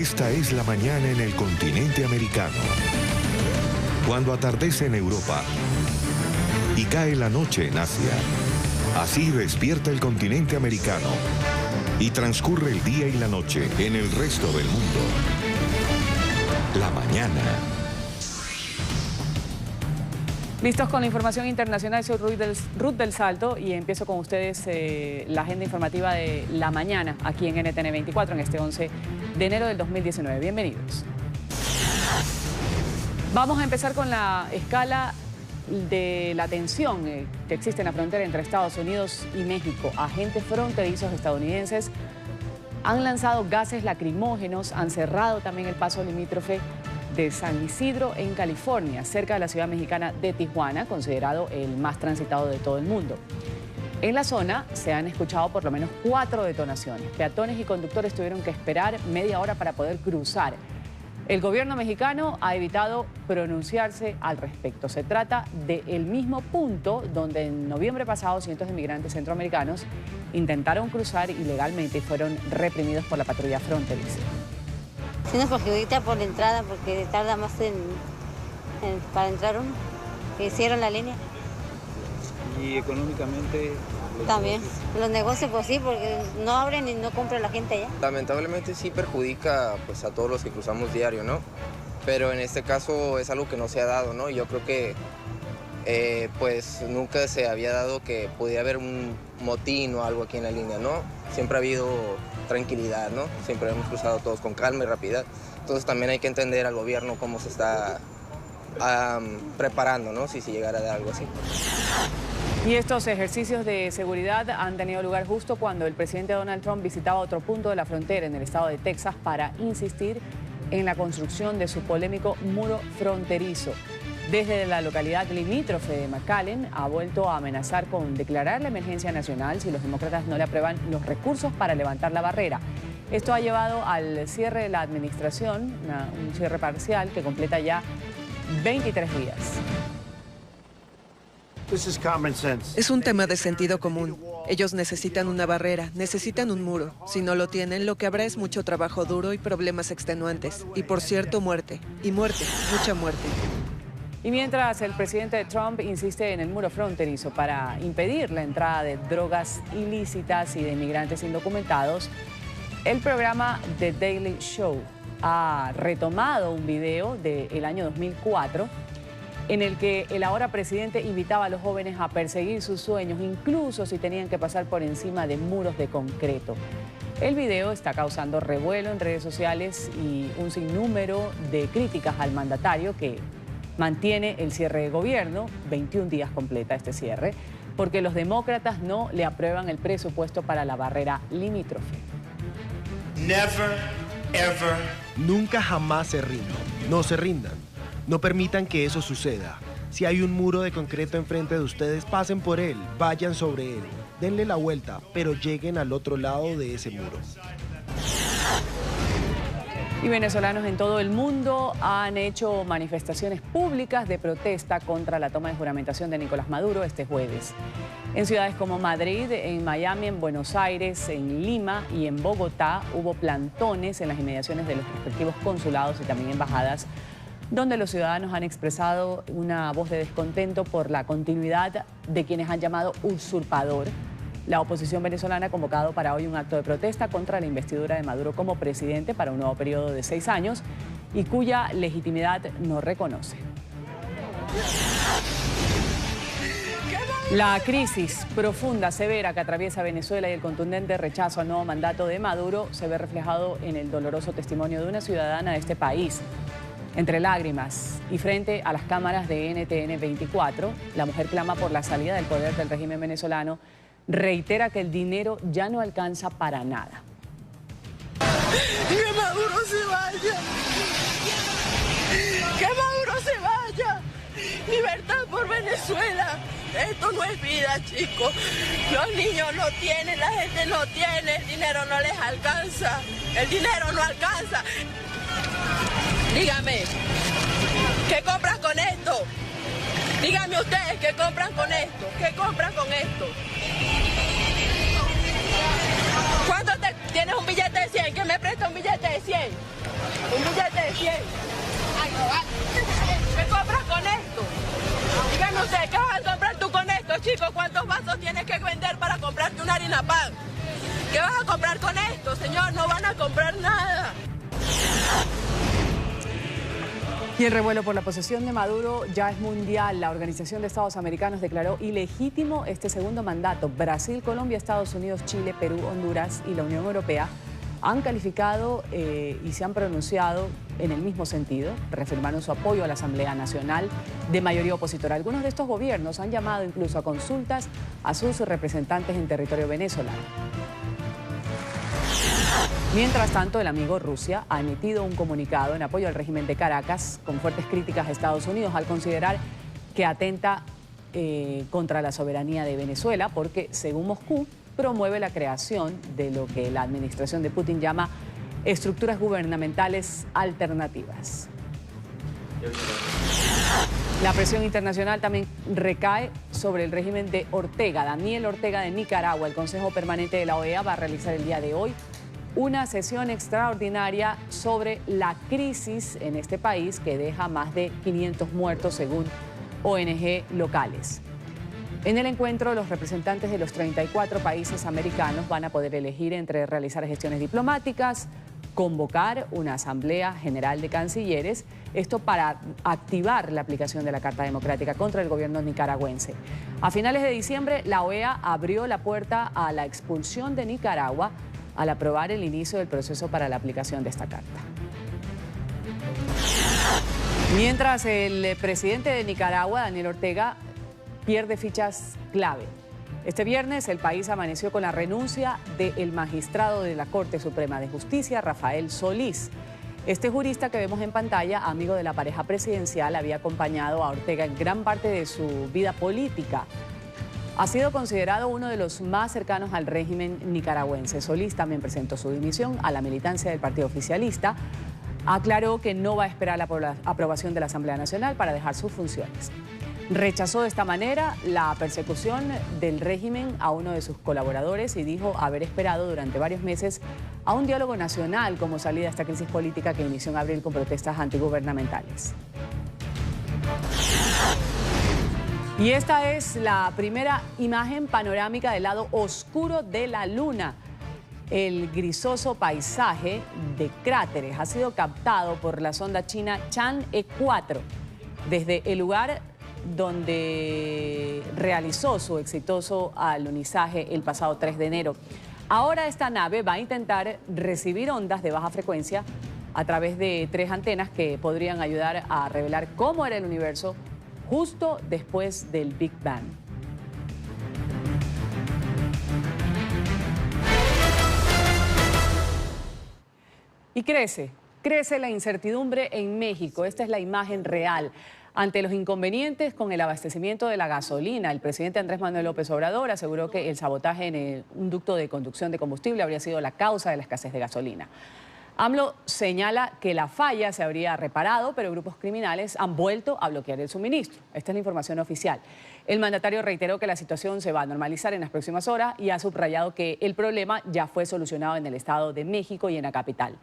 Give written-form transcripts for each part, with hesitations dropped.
Esta es la mañana en el continente americano. Cuando atardece en Europa y cae la noche en Asia. Así despierta el continente americano y transcurre el día y la noche en el resto del mundo. La mañana. Listos con la información internacional, soy Ruth del Salto y empiezo con ustedes la agenda informativa de la mañana aquí en NTN 24 en este 11 de enero del 2019. Bienvenidos. Vamos a empezar con la escala de la tensión que existe en la frontera entre Estados Unidos y México. Agentes fronterizos estadounidenses han lanzado gases lacrimógenos, han cerrado también el paso limítrofe de San Isidro en California, cerca de la ciudad mexicana de Tijuana, considerado el más transitado de todo el mundo. En la zona se han escuchado por lo menos 4 detonaciones. Peatones y conductores tuvieron que esperar media hora para poder cruzar. El gobierno mexicano ha evitado pronunciarse al respecto. Se trata del mismo punto donde en noviembre pasado cientos de migrantes centroamericanos intentaron cruzar ilegalmente y fueron reprimidos por la patrulla fronteriza. Sí nos perjudica por la entrada porque tarda más para entrar uno. Hicieron la línea. Y económicamente... También. Los negocios pues sí, porque no abren y no compra la gente allá. Lamentablemente sí perjudica pues a todos los que cruzamos diario, ¿no? Pero en este caso es algo que no se ha dado, ¿no? Yo creo que pues nunca se había dado que pudiera haber un motín o algo aquí en la línea, ¿no? Siempre ha habido tranquilidad, ¿no? Siempre hemos cruzado todos con calma y rapidez. Entonces también hay que entender al gobierno cómo se está preparando, ¿no? Si llegara a dar algo así. Y estos ejercicios de seguridad han tenido lugar justo cuando el presidente Donald Trump visitaba otro punto de la frontera en el estado de Texas para insistir en la construcción de su polémico muro fronterizo. Desde la localidad limítrofe de McAllen ha vuelto a amenazar con declarar la emergencia nacional si los demócratas no le aprueban los recursos para levantar la barrera. Esto ha llevado al cierre de la administración, un cierre parcial que completa ya 23 días. Es un tema de sentido común. Ellos necesitan una barrera, necesitan un muro. Si no lo tienen, lo que habrá es mucho trabajo duro y problemas extenuantes. Y por cierto, muerte. Y muerte, mucha muerte. Y mientras el presidente Trump insiste en el muro fronterizo para impedir la entrada de drogas ilícitas y de inmigrantes indocumentados, el programa The Daily Show ha retomado un video del año 2004 en el que el ahora presidente invitaba a los jóvenes a perseguir sus sueños, incluso si tenían que pasar por encima de muros de concreto. El video está causando revuelo en redes sociales y un sinnúmero de críticas al mandatario que mantiene el cierre de gobierno, 21 días completa este cierre, porque los demócratas no le aprueban el presupuesto para la barrera limítrofe. Never, ever. Nunca jamás se rindan. No se rindan. No permitan que eso suceda. Si hay un muro de concreto enfrente de ustedes, pasen por él, vayan sobre él, denle la vuelta, pero lleguen al otro lado de ese muro. Y venezolanos en todo el mundo han hecho manifestaciones públicas de protesta contra la toma de juramentación de Nicolás Maduro este jueves. En ciudades como Madrid, en Miami, en Buenos Aires, en Lima y en Bogotá hubo plantones en las inmediaciones de los respectivos consulados y también embajadas, donde los ciudadanos han expresado una voz de descontento por la continuidad de quienes han llamado usurpador. La oposición venezolana ha convocado para hoy un acto de protesta contra la investidura de Maduro como presidente para un nuevo periodo de 6 años y cuya legitimidad no reconoce. La crisis profunda, severa que atraviesa Venezuela y el contundente rechazo al nuevo mandato de Maduro se ve reflejado en el doloroso testimonio de una ciudadana de este país. Entre lágrimas y frente a las cámaras de NTN 24, la mujer clama por la salida del poder del régimen venezolano, reitera que el dinero ya no alcanza para nada. ¡Que Maduro se vaya! ¡Que Maduro se vaya! ¡Libertad por Venezuela! Esto no es vida, chicos. Los niños no tienen, la gente no tiene, el dinero no les alcanza. El dinero no alcanza. Dígame, ¿qué compras con esto? Díganme ustedes, ¿qué compran con esto? ¿Qué compran con esto? ¿Cuánto tienes un billete de 100? ¿Que me presta un billete de 100? pie. Ay, no va. ¿Qué compras con esto? Dígame usted, ¿qué vas a comprar tú con esto, chicos? ¿Cuántos vasos tienes que vender para comprarte una harina pan? ¿Qué vas a comprar con esto, señor? No van a comprar nada. Y el revuelo por la posesión de Maduro ya es mundial. La Organización de Estados Americanos declaró ilegítimo este segundo mandato. Brasil, Colombia, Estados Unidos, Chile, Perú, Honduras y la Unión Europea han calificado y se han pronunciado en el mismo sentido, reafirmaron su apoyo a la Asamblea Nacional de mayoría opositora. Algunos de estos gobiernos han llamado incluso a consultas a sus representantes en territorio venezolano. Mientras tanto, el amigo Rusia ha emitido un comunicado en apoyo al régimen de Caracas con fuertes críticas a Estados Unidos al considerar que atenta contra la soberanía de Venezuela porque, según Moscú, promueve la creación de lo que la administración de Putin llama estructuras gubernamentales alternativas. La presión internacional también recae sobre el régimen de Ortega. Daniel Ortega de Nicaragua, el Consejo Permanente de la OEA va a realizar el día de hoy una sesión extraordinaria sobre la crisis en este país que deja más de 500 muertos según ONG locales. En el encuentro, los representantes de los 34 países americanos van a poder elegir entre realizar gestiones diplomáticas, convocar una asamblea general de cancilleres, esto para activar la aplicación de la Carta Democrática contra el gobierno nicaragüense. A finales de diciembre, la OEA abrió la puerta a la expulsión de Nicaragua al aprobar el inicio del proceso para la aplicación de esta carta. Mientras el presidente de Nicaragua, Daniel Ortega, pierde fichas clave. Este viernes el país amaneció con la renuncia del magistrado de la Corte Suprema de Justicia, Rafael Solís. Este jurista que vemos en pantalla, amigo de la pareja presidencial, había acompañado a Ortega en gran parte de su vida política. Ha sido considerado uno de los más cercanos al régimen nicaragüense. Solís también presentó su dimisión a la militancia del partido oficialista. Aclaró que no va a esperar la aprobación de la Asamblea Nacional para dejar sus funciones. Rechazó de esta manera la persecución del régimen a uno de sus colaboradores y dijo haber esperado durante varios meses a un diálogo nacional como salida a esta crisis política que inició en abril con protestas antigubernamentales. Y esta es la primera imagen panorámica del lado oscuro de la Luna. El grisoso paisaje de cráteres ha sido captado por la sonda china Chang'e 4 desde el lugar donde realizó su exitoso alunizaje el pasado 3 de enero. Ahora esta nave va a intentar recibir ondas de baja frecuencia a través de 3 antenas que podrían ayudar a revelar cómo era el universo justo después del Big Bang. Y crece la incertidumbre en México. Esta es la imagen real. Ante los inconvenientes con el abastecimiento de la gasolina, el presidente Andrés Manuel López Obrador aseguró que el sabotaje en un ducto de conducción de combustible habría sido la causa de la escasez de gasolina. AMLO señala que la falla se habría reparado, pero grupos criminales han vuelto a bloquear el suministro. Esta es la información oficial. El mandatario reiteró que la situación se va a normalizar en las próximas horas y ha subrayado que el problema ya fue solucionado en el Estado de México y en la capital.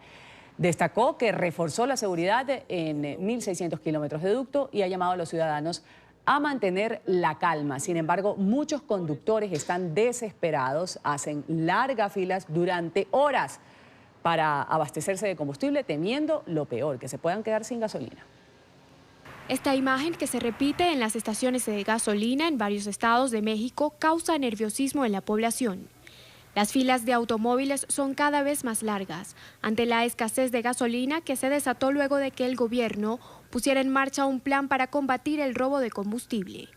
Destacó que reforzó la seguridad en 1.600 kilómetros de ducto y ha llamado a los ciudadanos a mantener la calma. Sin embargo, muchos conductores están desesperados, hacen largas filas durante horas para abastecerse de combustible, temiendo lo peor, que se puedan quedar sin gasolina. Esta imagen, que se repite en las estaciones de gasolina en varios estados de México, causa nerviosismo en la población. Las filas de automóviles son cada vez más largas ante la escasez de gasolina que se desató luego de que el gobierno pusiera en marcha un plan para combatir el robo de combustible.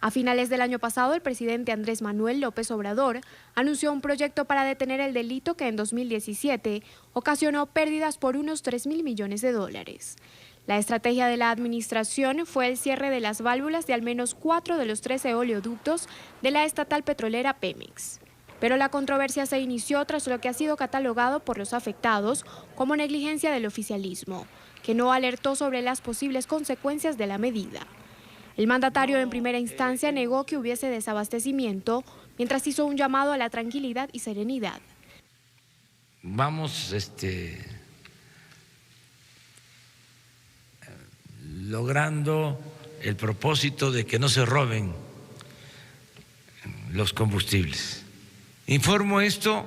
A finales del año pasado, el presidente Andrés Manuel López Obrador anunció un proyecto para detener el delito que en 2017 ocasionó pérdidas por unos 3.000 millones de dólares. La estrategia de la administración fue el cierre de las válvulas de al menos 4 de los 13 oleoductos de la estatal petrolera Pemex. Pero la controversia se inició tras lo que ha sido catalogado por los afectados como negligencia del oficialismo, que no alertó sobre las posibles consecuencias de la medida. El mandatario en primera instancia negó que hubiese desabastecimiento, mientras hizo un llamado a la tranquilidad y serenidad. Vamos logrando el propósito de que no se roben los combustibles. Informo esto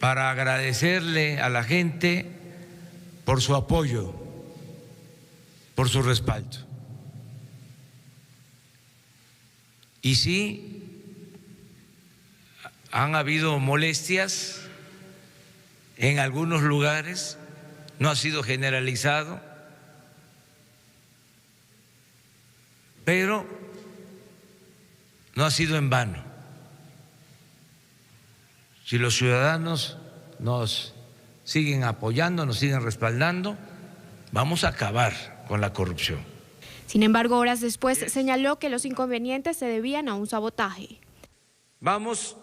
para agradecerle a la gente por su apoyo, por su respaldo. Y sí, han habido molestias en algunos lugares, no ha sido generalizado, pero no ha sido en vano. Si los ciudadanos nos siguen apoyando, nos siguen respaldando, vamos a acabar con la corrupción. Sin embargo, horas después señaló que los inconvenientes se debían a un sabotaje. Vamos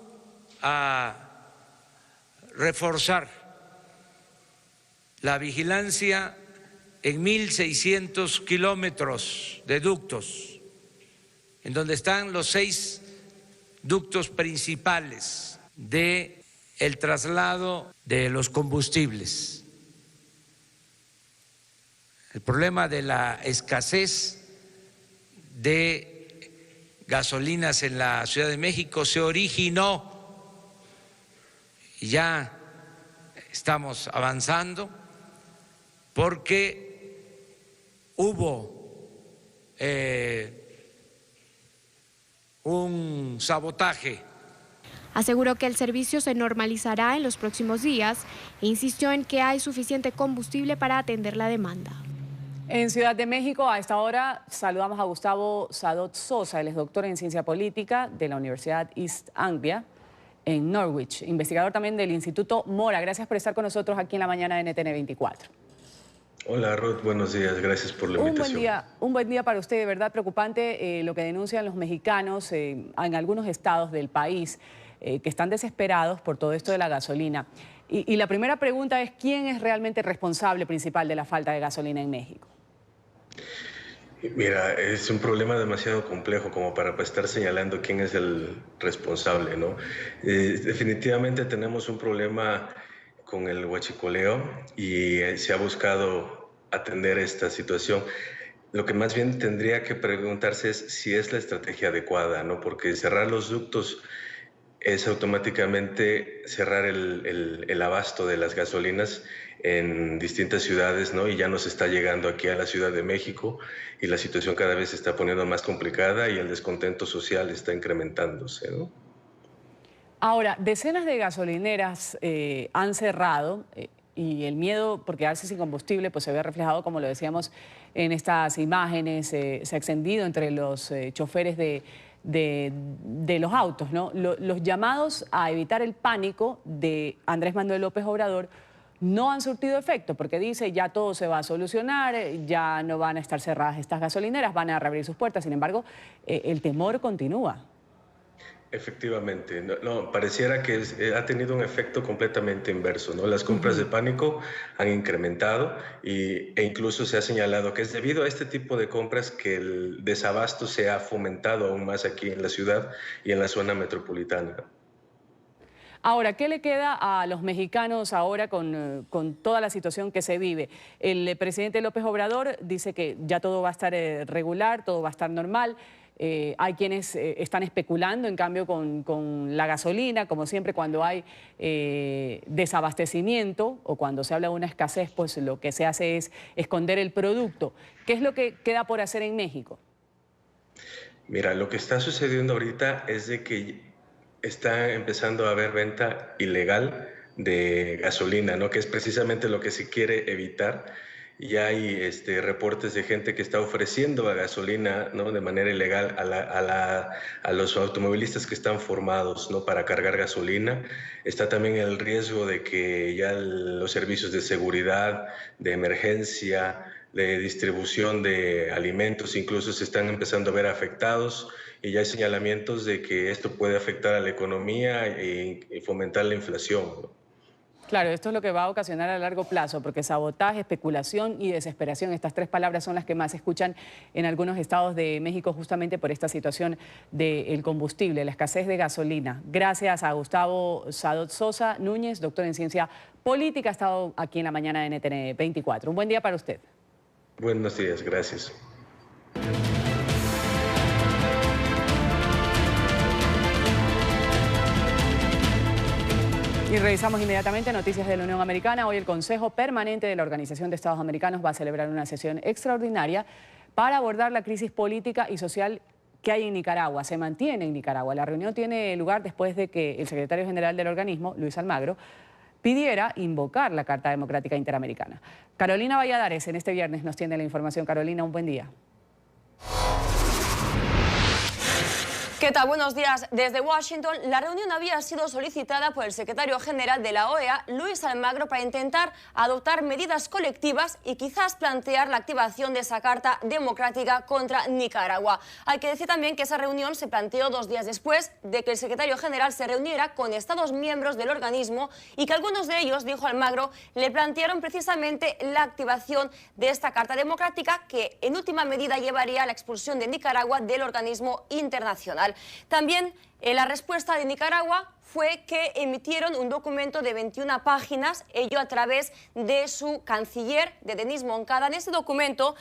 a reforzar la vigilancia en 1.600 kilómetros de ductos, en donde están los 6 ductos principales del traslado de los combustibles. El problema de la escasez de gasolinas en la Ciudad de México se originó y ya estamos avanzando porque hubo un sabotaje. Aseguró que el servicio se normalizará en los próximos días e insistió en que hay suficiente combustible para atender la demanda. En Ciudad de México, a esta hora, saludamos a Gustavo Sadot Sosa, él es doctor en Ciencia Política de la Universidad East Anglia en Norwich, investigador también del Instituto Mora. Gracias por estar con nosotros aquí en la mañana de NTN 24. Hola Ruth, buenos días, gracias por la invitación. Un buen día para usted, de verdad preocupante lo que denuncian los mexicanos en algunos estados del país que están desesperados por todo esto de la gasolina. Y la primera pregunta es, ¿quién es realmente el responsable principal de la falta de gasolina en México? Mira, es un problema demasiado complejo como para estar señalando quién es el responsable, ¿no? Definitivamente tenemos un problema con el huachicoleo y se ha buscado atender esta situación. Lo que más bien tendría que preguntarse es si es la estrategia adecuada, ¿no? Porque cerrar los ductos es automáticamente cerrar el abasto de las gasolinas en distintas ciudades, ¿no? Y ya nos está llegando aquí a la Ciudad de México y la situación cada vez se está poniendo más complicada y el descontento social está incrementándose, ¿no? Ahora, decenas de gasolineras han cerrado y el miedo por quedarse sin combustible pues se ve reflejado, como lo decíamos en estas imágenes, se ha extendido entre los choferes de los autos, ¿no? Los llamados a evitar el pánico de Andrés Manuel López Obrador no han surtido efecto, porque dice ya todo se va a solucionar, ya no van a estar cerradas estas gasolineras, van a reabrir sus puertas. Sin embargo, el temor continúa. Efectivamente, no, pareciera que ha tenido un efecto completamente inverso, ¿no? Las compras de pánico han incrementado e incluso se ha señalado que es debido a este tipo de compras que el desabasto se ha fomentado aún más aquí en la ciudad y en la zona metropolitana. Ahora, ¿qué le queda a los mexicanos ahora con toda la situación que se vive? El presidente López Obrador dice que ya todo va a estar regular, todo va a estar normal. Hay quienes están especulando, en cambio, con la gasolina, como siempre cuando hay desabastecimiento o cuando se habla de una escasez, pues lo que se hace es esconder el producto. ¿Qué es lo que queda por hacer en México? Mira, lo que está sucediendo ahorita es de que está empezando a haber venta ilegal de gasolina, ¿no? Que es precisamente lo que se quiere evitar. Ya hay reportes de gente que está ofreciendo la gasolina, ¿no? De manera ilegal a los automovilistas que están formados, ¿no? Para cargar gasolina. Está también el riesgo de que ya los servicios de seguridad, de emergencia, de distribución de alimentos incluso se están empezando a ver afectados y ya hay señalamientos de que esto puede afectar a la economía y fomentar la inflación, ¿no? Claro, esto es lo que va a ocasionar a largo plazo, porque sabotaje, especulación y desesperación, estas tres palabras son las que más se escuchan en algunos estados de México justamente por esta situación del combustible, la escasez de gasolina. Gracias a Gustavo Sadot Sosa Núñez, doctor en Ciencia Política, ha estado aquí en la mañana de NTN 24. Un buen día para usted. Buenos días, gracias. Y revisamos inmediatamente noticias de la Unión Americana. Hoy el Consejo Permanente de la Organización de Estados Americanos va a celebrar una sesión extraordinaria para abordar la crisis política y social que hay en Nicaragua. Se mantiene en Nicaragua. La reunión tiene lugar después de que el secretario general del organismo, Luis Almagro, pidiera invocar la Carta Democrática Interamericana. Carolina Valladares en este viernes nos tiene la información. Carolina, un buen día. ¿Qué tal? Buenos días. Desde Washington, la reunión había sido solicitada por el secretario general de la OEA, Luis Almagro, para intentar adoptar medidas colectivas y quizás plantear la activación de esa Carta Democrática contra Nicaragua. Hay que decir también que esa reunión se planteó 2 días después de que el secretario general se reuniera con Estados miembros del organismo y que algunos de ellos, dijo Almagro, le plantearon precisamente la activación de esta Carta Democrática que en última medida llevaría a la expulsión de Nicaragua del organismo internacional. También la respuesta de Nicaragua fue que emitieron un documento de 21 páginas, ello a través de su canciller, de Denis Moncada. En este documento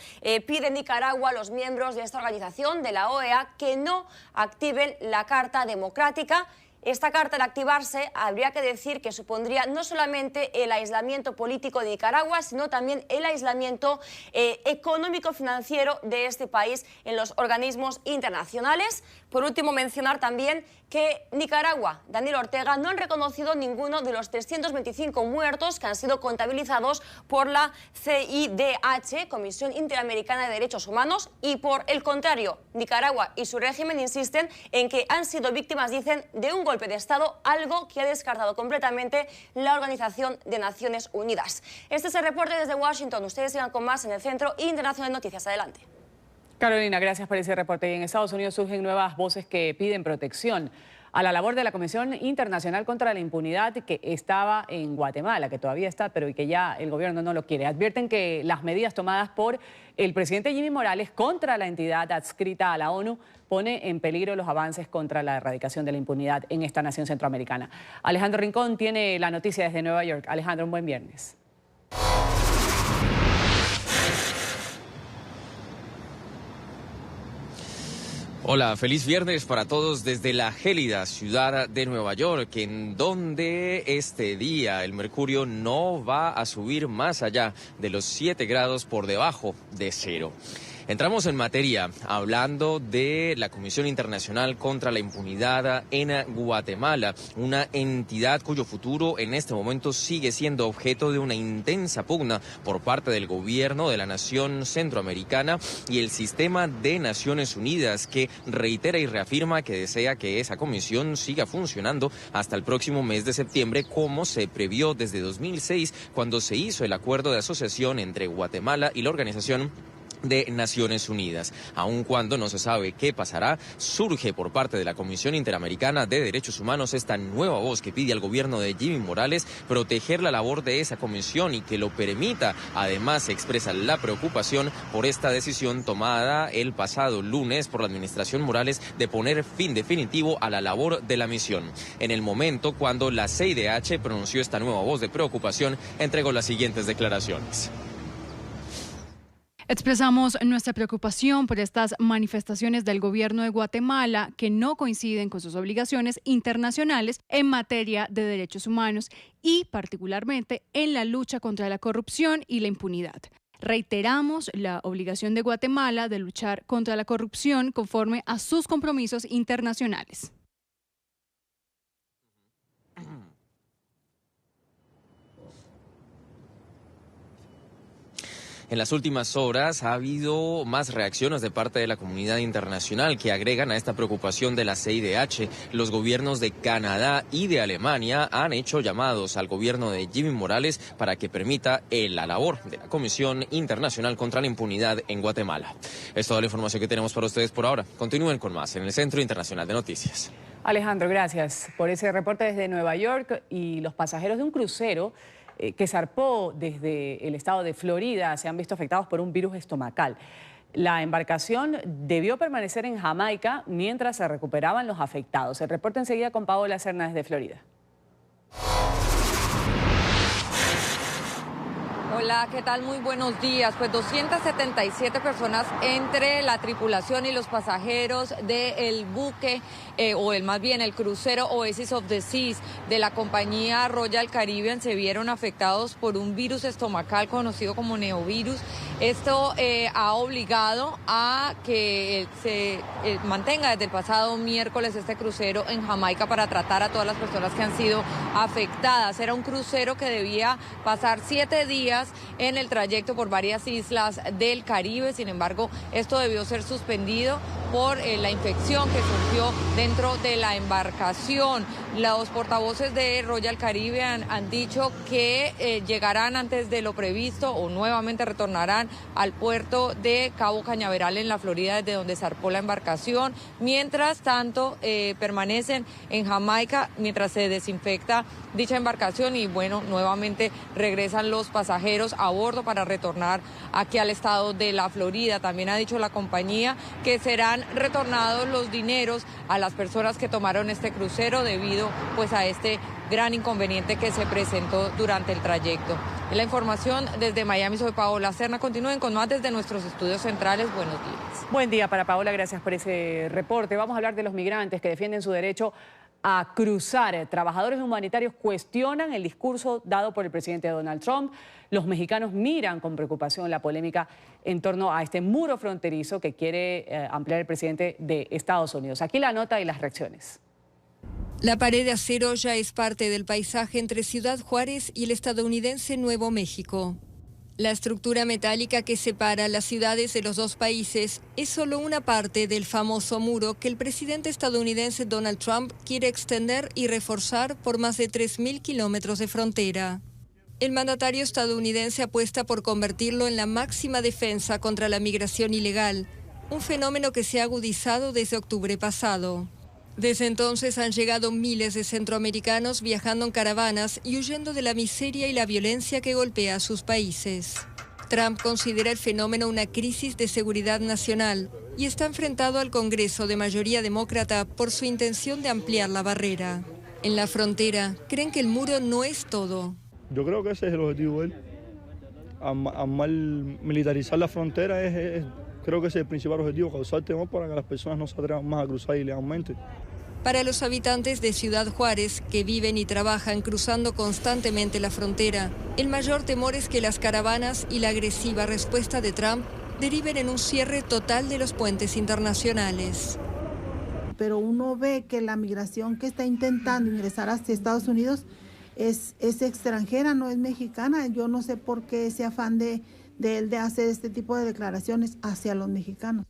pide Nicaragua a los miembros de esta organización, de la OEA, que no activen la Carta Democrática. Esta carta, al activarse, habría que decir que supondría no solamente el aislamiento político de Nicaragua, sino también el aislamiento económico-financiero de este país en los organismos internacionales. Por último, mencionar también que Nicaragua, Daniel Ortega, no han reconocido ninguno de los 325 muertos que han sido contabilizados por la CIDH, Comisión Interamericana de Derechos Humanos, y por el contrario, Nicaragua y su régimen insisten en que han sido víctimas, dicen, de un golpe de Estado, algo que ha descartado completamente la Organización de Naciones Unidas. Este es el reporte desde Washington. Ustedes sigan con más en el Centro Internacional de Noticias. Adelante. Carolina, gracias por ese reporte. Y en Estados Unidos surgen nuevas voces que piden protección a la labor de la Comisión Internacional contra la Impunidad que estaba en Guatemala, que todavía está, pero y que ya el gobierno no lo quiere. Advierten que las medidas tomadas por el presidente Jimmy Morales contra la entidad adscrita a la ONU pone en peligro los avances contra la erradicación de la impunidad en esta nación centroamericana. Alejandro Rincón tiene la noticia desde Nueva York. Alejandro, un buen viernes. Hola, feliz viernes para todos desde la gélida ciudad de Nueva York, en donde este día el mercurio no va a subir más allá de los 7 grados por debajo de cero. Entramos en materia hablando de la Comisión Internacional contra la Impunidad en Guatemala, una entidad cuyo futuro en este momento sigue siendo objeto de una intensa pugna por parte del gobierno de la nación centroamericana y el sistema de Naciones Unidas, que reitera y reafirma que desea que esa comisión siga funcionando hasta el próximo mes de septiembre, como se previó desde 2006 cuando se hizo el acuerdo de asociación entre Guatemala y la Organización de Naciones Unidas. Aun cuando no se sabe qué pasará, surge por parte de la Comisión Interamericana de Derechos Humanos esta nueva voz que pide al gobierno de Jimmy Morales proteger la labor de esa comisión y que lo permita. Además, se expresa la preocupación por esta decisión tomada el pasado lunes por la administración Morales de poner fin definitivo a la labor de la misión. En el momento cuando la CIDH pronunció esta nueva voz de preocupación, entregó las siguientes declaraciones. Expresamos nuestra preocupación por estas manifestaciones del gobierno de Guatemala que no coinciden con sus obligaciones internacionales en materia de derechos humanos y particularmente en la lucha contra la corrupción y la impunidad. Reiteramos la obligación de Guatemala de luchar contra la corrupción conforme a sus compromisos internacionales. En las últimas horas ha habido más reacciones de parte de la comunidad internacional que agregan a esta preocupación de la CIDH. Los gobiernos de Canadá y de Alemania han hecho llamados al gobierno de Jimmy Morales para que permita la labor de la Comisión Internacional contra la Impunidad en Guatemala. Es toda la información que tenemos para ustedes por ahora. Continúen con más en el Centro Internacional de Noticias. Alejandro, gracias por ese reporte desde Nueva York. Y los pasajeros de un crucero que zarpó desde el estado de Florida se han visto afectados por un virus estomacal. La embarcación debió permanecer en Jamaica mientras se recuperaban los afectados. El reporte enseguida con Paola Cerna desde Florida. Hola, ¿qué tal? Muy buenos días. Pues 277 personas entre la tripulación y los pasajeros del buque, más bien el crucero Oasis of the Seas de la compañía Royal Caribbean se vieron afectados por un virus estomacal conocido como neovirus. Esto ha obligado a que se mantenga desde el pasado miércoles este crucero en Jamaica para tratar a todas las personas que han sido afectadas. Era un crucero que debía pasar 7 días en el trayecto por varias islas del Caribe. Sin embargo, esto debió ser suspendido por la infección que surgió dentro de la embarcación. Los portavoces de Royal Caribbean han dicho que llegarán antes de lo previsto o nuevamente retornarán al puerto de Cabo Cañaveral en la Florida, desde donde zarpó la embarcación. Mientras tanto, permanecen en Jamaica mientras se desinfecta dicha embarcación y nuevamente regresan los pasajeros a bordo para retornar aquí al estado de la Florida. También ha dicho la compañía que serán retornados los dineros a las personas que tomaron este crucero debido a este gran inconveniente que se presentó durante el trayecto. En la información desde Miami, soy Paola Serna. Continúen con más desde nuestros estudios centrales. Buenos días. Buen día para Paola, gracias por ese reporte. Vamos a hablar de los migrantes que defienden su derecho a cruzar. Trabajadores humanitarios cuestionan el discurso dado por el presidente Donald Trump. Los mexicanos miran con preocupación la polémica en torno a este muro fronterizo que quiere ampliar el presidente de Estados Unidos. Aquí la nota y las reacciones. La pared de acero ya es parte del paisaje entre Ciudad Juárez y el estadounidense Nuevo México. La estructura metálica que separa las ciudades de los dos países es solo una parte del famoso muro que el presidente estadounidense Donald Trump quiere extender y reforzar por más de 3.000 kilómetros de frontera. El mandatario estadounidense apuesta por convertirlo en la máxima defensa contra la migración ilegal, un fenómeno que se ha agudizado desde octubre pasado. Desde entonces han llegado miles de centroamericanos viajando en caravanas y huyendo de la miseria y la violencia que golpea a sus países. Trump considera el fenómeno una crisis de seguridad nacional y está enfrentado al Congreso de mayoría demócrata por su intención de ampliar la barrera. En la frontera, creen que el muro no es todo. Yo creo que ese es el objetivo de él. Militarizar la frontera creo que ese es el principal objetivo, causar temor para que las personas no se atrevan más a cruzar ilegalmente. Para los habitantes de Ciudad Juárez, que viven y trabajan cruzando constantemente la frontera, el mayor temor es que las caravanas y la agresiva respuesta de Trump deriven en un cierre total de los puentes internacionales. Pero uno ve que la migración que está intentando ingresar hacia Estados Unidos es extranjera, no es mexicana. Yo no sé por qué ese afán de él de hacer este tipo de declaraciones hacia los mexicanos.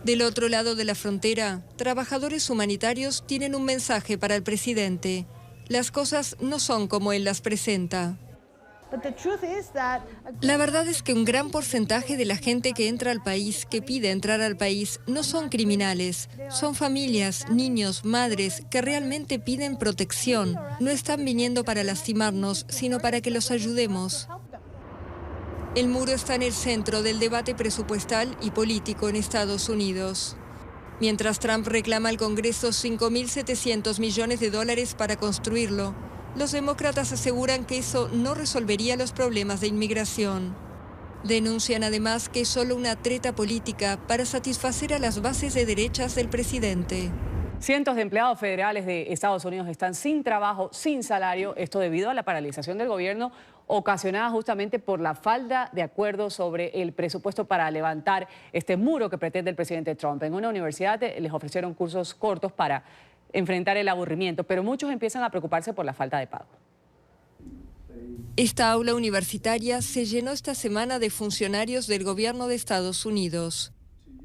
Del otro lado de la frontera, trabajadores humanitarios tienen un mensaje para el presidente. Las cosas no son como él las presenta. La verdad es que un gran porcentaje de la gente que entra al país, que pide entrar al país, no son criminales. Son familias, niños, madres, que realmente piden protección. No están viniendo para lastimarnos, sino para que los ayudemos. El muro está en el centro del debate presupuestal y político en Estados Unidos. Mientras Trump reclama al Congreso $5.700 millones para construirlo, los demócratas aseguran que eso no resolvería los problemas de inmigración. Denuncian además que es solo una treta política para satisfacer a las bases de derechas del presidente. Cientos de empleados federales de Estados Unidos están sin trabajo, sin salario, esto debido a la paralización del gobierno ocasionada justamente por la falta de acuerdo sobre el presupuesto para levantar este muro que pretende el presidente Trump. En una universidad les ofrecieron cursos cortos para enfrentar el aburrimiento, pero muchos empiezan a preocuparse por la falta de pago. Esta aula universitaria se llenó esta semana de funcionarios del gobierno de Estados Unidos.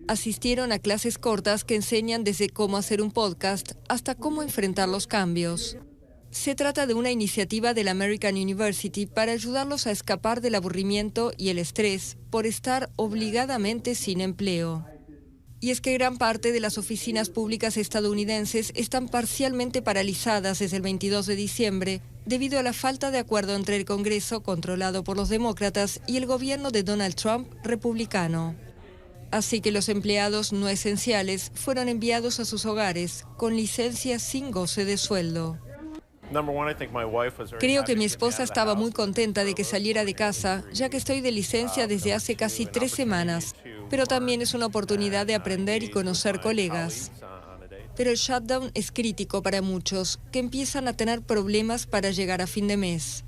Asistieron a clases cortas que enseñan desde cómo hacer un podcast hasta cómo enfrentar los cambios. Se trata de una iniciativa de la American University para ayudarlos a escapar del aburrimiento y el estrés por estar obligadamente sin empleo. Y es que gran parte de las oficinas públicas estadounidenses están parcialmente paralizadas desde el 22 de diciembre debido a la falta de acuerdo entre el Congreso, controlado por los demócratas, y el gobierno de Donald Trump, republicano. Así que los empleados no esenciales fueron enviados a sus hogares con licencias sin goce de sueldo. Creo que mi esposa estaba muy contenta de que saliera de casa, ya que estoy de licencia desde hace casi 3 semanas, pero también es una oportunidad de aprender y conocer colegas. Pero el shutdown es crítico para muchos, que empiezan a tener problemas para llegar a fin de mes.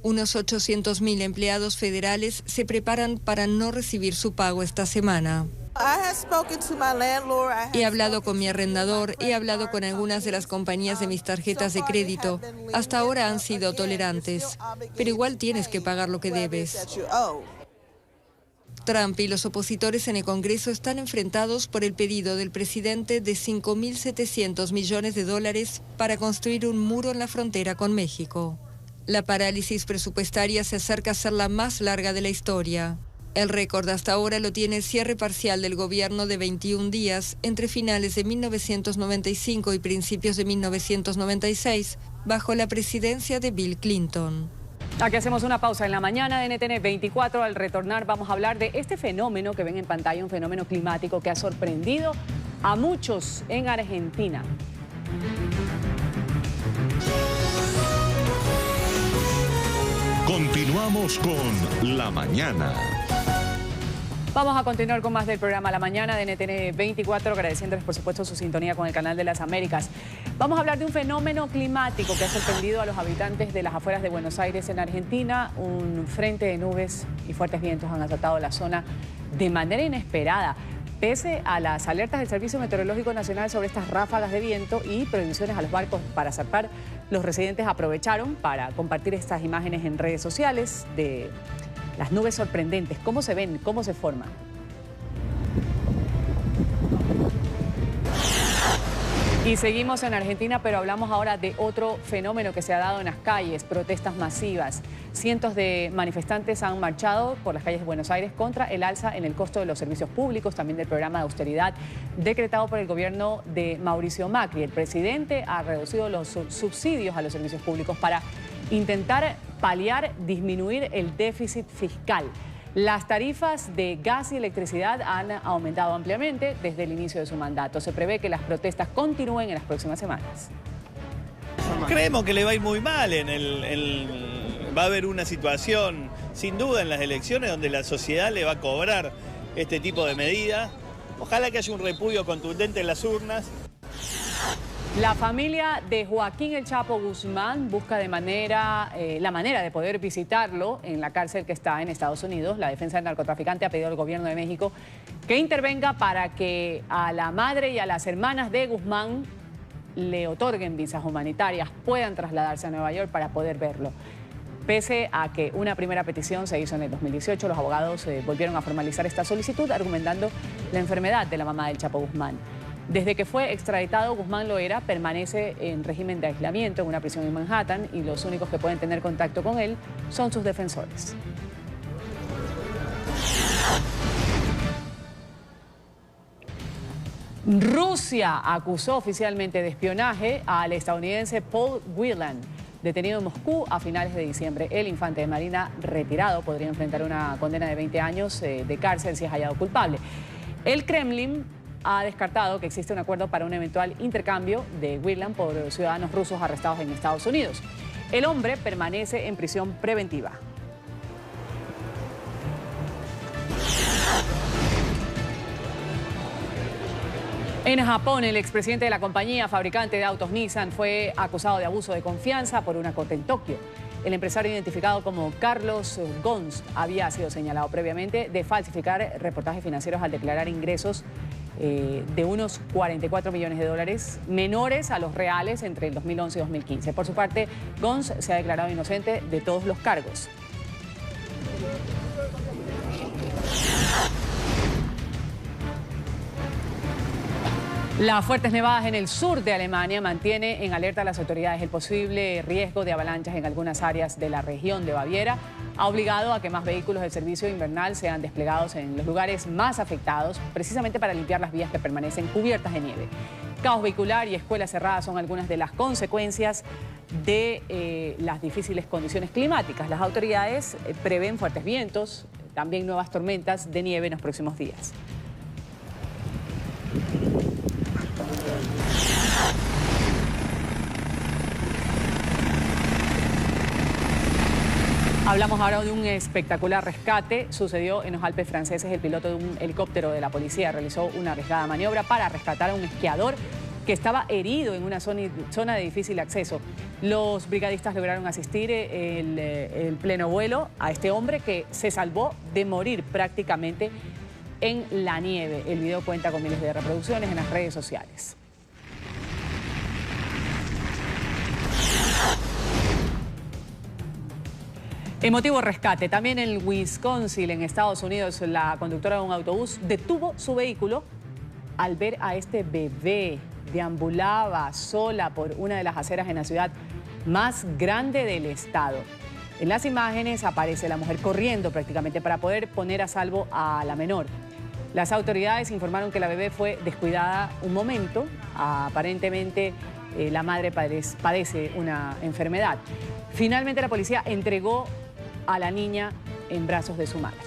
Unos 800.000 empleados federales se preparan para no recibir su pago esta semana. He hablado con mi arrendador, he hablado con algunas de las compañías de mis tarjetas de crédito. Hasta ahora han sido tolerantes, pero igual tienes que pagar lo que debes. Trump y los opositores en el Congreso están enfrentados por el pedido del presidente de $5.700 millones para construir un muro en la frontera con México. La parálisis presupuestaria se acerca a ser la más larga de la historia. El récord hasta ahora lo tiene el cierre parcial del gobierno de 21 días entre finales de 1995 y principios de 1996, bajo la presidencia de Bill Clinton. Aquí hacemos una pausa en la mañana de NTN 24. Al retornar vamos a hablar de este fenómeno que ven en pantalla, un fenómeno climático que ha sorprendido a muchos en Argentina. Continuamos con La Mañana. Vamos a continuar con más del programa La Mañana de NTN 24, agradeciéndoles por supuesto su sintonía con el Canal de las Américas. Vamos a hablar de un fenómeno climático que ha sorprendido a los habitantes de las afueras de Buenos Aires en Argentina. Un frente de nubes y fuertes vientos han azotado la zona de manera inesperada. Pese a las alertas del Servicio Meteorológico Nacional sobre estas ráfagas de viento y prohibiciones a los barcos para zarpar, los residentes aprovecharon para compartir estas imágenes en redes sociales de las nubes sorprendentes. ¿Cómo se ven? ¿Cómo se forman? Y seguimos en Argentina, pero hablamos ahora de otro fenómeno que se ha dado en las calles, protestas masivas. Cientos de manifestantes han marchado por las calles de Buenos Aires contra el alza en el costo de los servicios públicos, también del programa de austeridad decretado por el gobierno de Mauricio Macri. El presidente ha reducido los subsidios a los servicios públicos para intentar paliar, disminuir el déficit fiscal. Las tarifas de gas y electricidad han aumentado ampliamente desde el inicio de su mandato. Se prevé que las protestas continúen en las próximas semanas. Creemos que le va a ir muy mal. Va a haber una situación, sin duda, en las elecciones donde la sociedad le va a cobrar este tipo de medidas. Ojalá que haya un repudio contundente en las urnas. La familia de Joaquín El Chapo Guzmán busca la manera de poder visitarlo en la cárcel que está en Estados Unidos. La defensa del narcotraficante ha pedido al gobierno de México que intervenga para que a la madre y a las hermanas de Guzmán le otorguen visas humanitarias, puedan trasladarse a Nueva York para poder verlo. Pese a que una primera petición se hizo en el 2018, los abogados volvieron a formalizar esta solicitud argumentando la enfermedad de la mamá del Chapo Guzmán. Desde que fue extraditado, Guzmán Loera permanece en régimen de aislamiento en una prisión en Manhattan y los únicos que pueden tener contacto con él son sus defensores. Rusia acusó oficialmente de espionaje al estadounidense Paul Whelan, detenido en Moscú a finales de diciembre. El infante de Marina retirado podría enfrentar una condena de 20 años de cárcel si es hallado culpable. El Kremlin ha descartado que existe un acuerdo para un eventual intercambio de Whelan por ciudadanos rusos arrestados en Estados Unidos. El hombre permanece en prisión preventiva. En Japón, el expresidente de la compañía fabricante de autos Nissan fue acusado de abuso de confianza por una corte en Tokio. El empresario identificado como Carlos Ghosn había sido señalado previamente de falsificar reportajes financieros al declarar ingresos de unos 44 millones de dólares menores a los reales entre el 2011 y 2015. Por su parte, Ghosn se ha declarado inocente de todos los cargos. Las fuertes nevadas en el sur de Alemania mantiene en alerta a las autoridades. El posible riesgo de avalanchas en algunas áreas de la región de Baviera ha obligado a que más vehículos del servicio invernal sean desplegados en los lugares más afectados, precisamente para limpiar las vías que permanecen cubiertas de nieve. Caos vehicular y escuelas cerradas son algunas de las consecuencias de las difíciles condiciones climáticas. Las autoridades prevén fuertes vientos, también nuevas tormentas de nieve en los próximos días. Hablamos ahora de un espectacular rescate. Sucedió en los Alpes franceses. El piloto de un helicóptero de la policía realizó una arriesgada maniobra para rescatar a un esquiador que estaba herido en una zona de difícil acceso. Los brigadistas lograron asistir en pleno vuelo a este hombre que se salvó de morir prácticamente en la nieve. El video cuenta con miles de reproducciones en las redes sociales. Emotivo rescate. También en Wisconsin, en Estados Unidos, la conductora de un autobús detuvo su vehículo al ver a este bebé. Deambulaba sola por una de las aceras en la ciudad más grande del estado. En las imágenes aparece la mujer corriendo prácticamente para poder poner a salvo a la menor. Las autoridades informaron que la bebé fue descuidada un momento. Aparentemente la madre padece una enfermedad. Finalmente la policía entregó a la niña en brazos de su madre.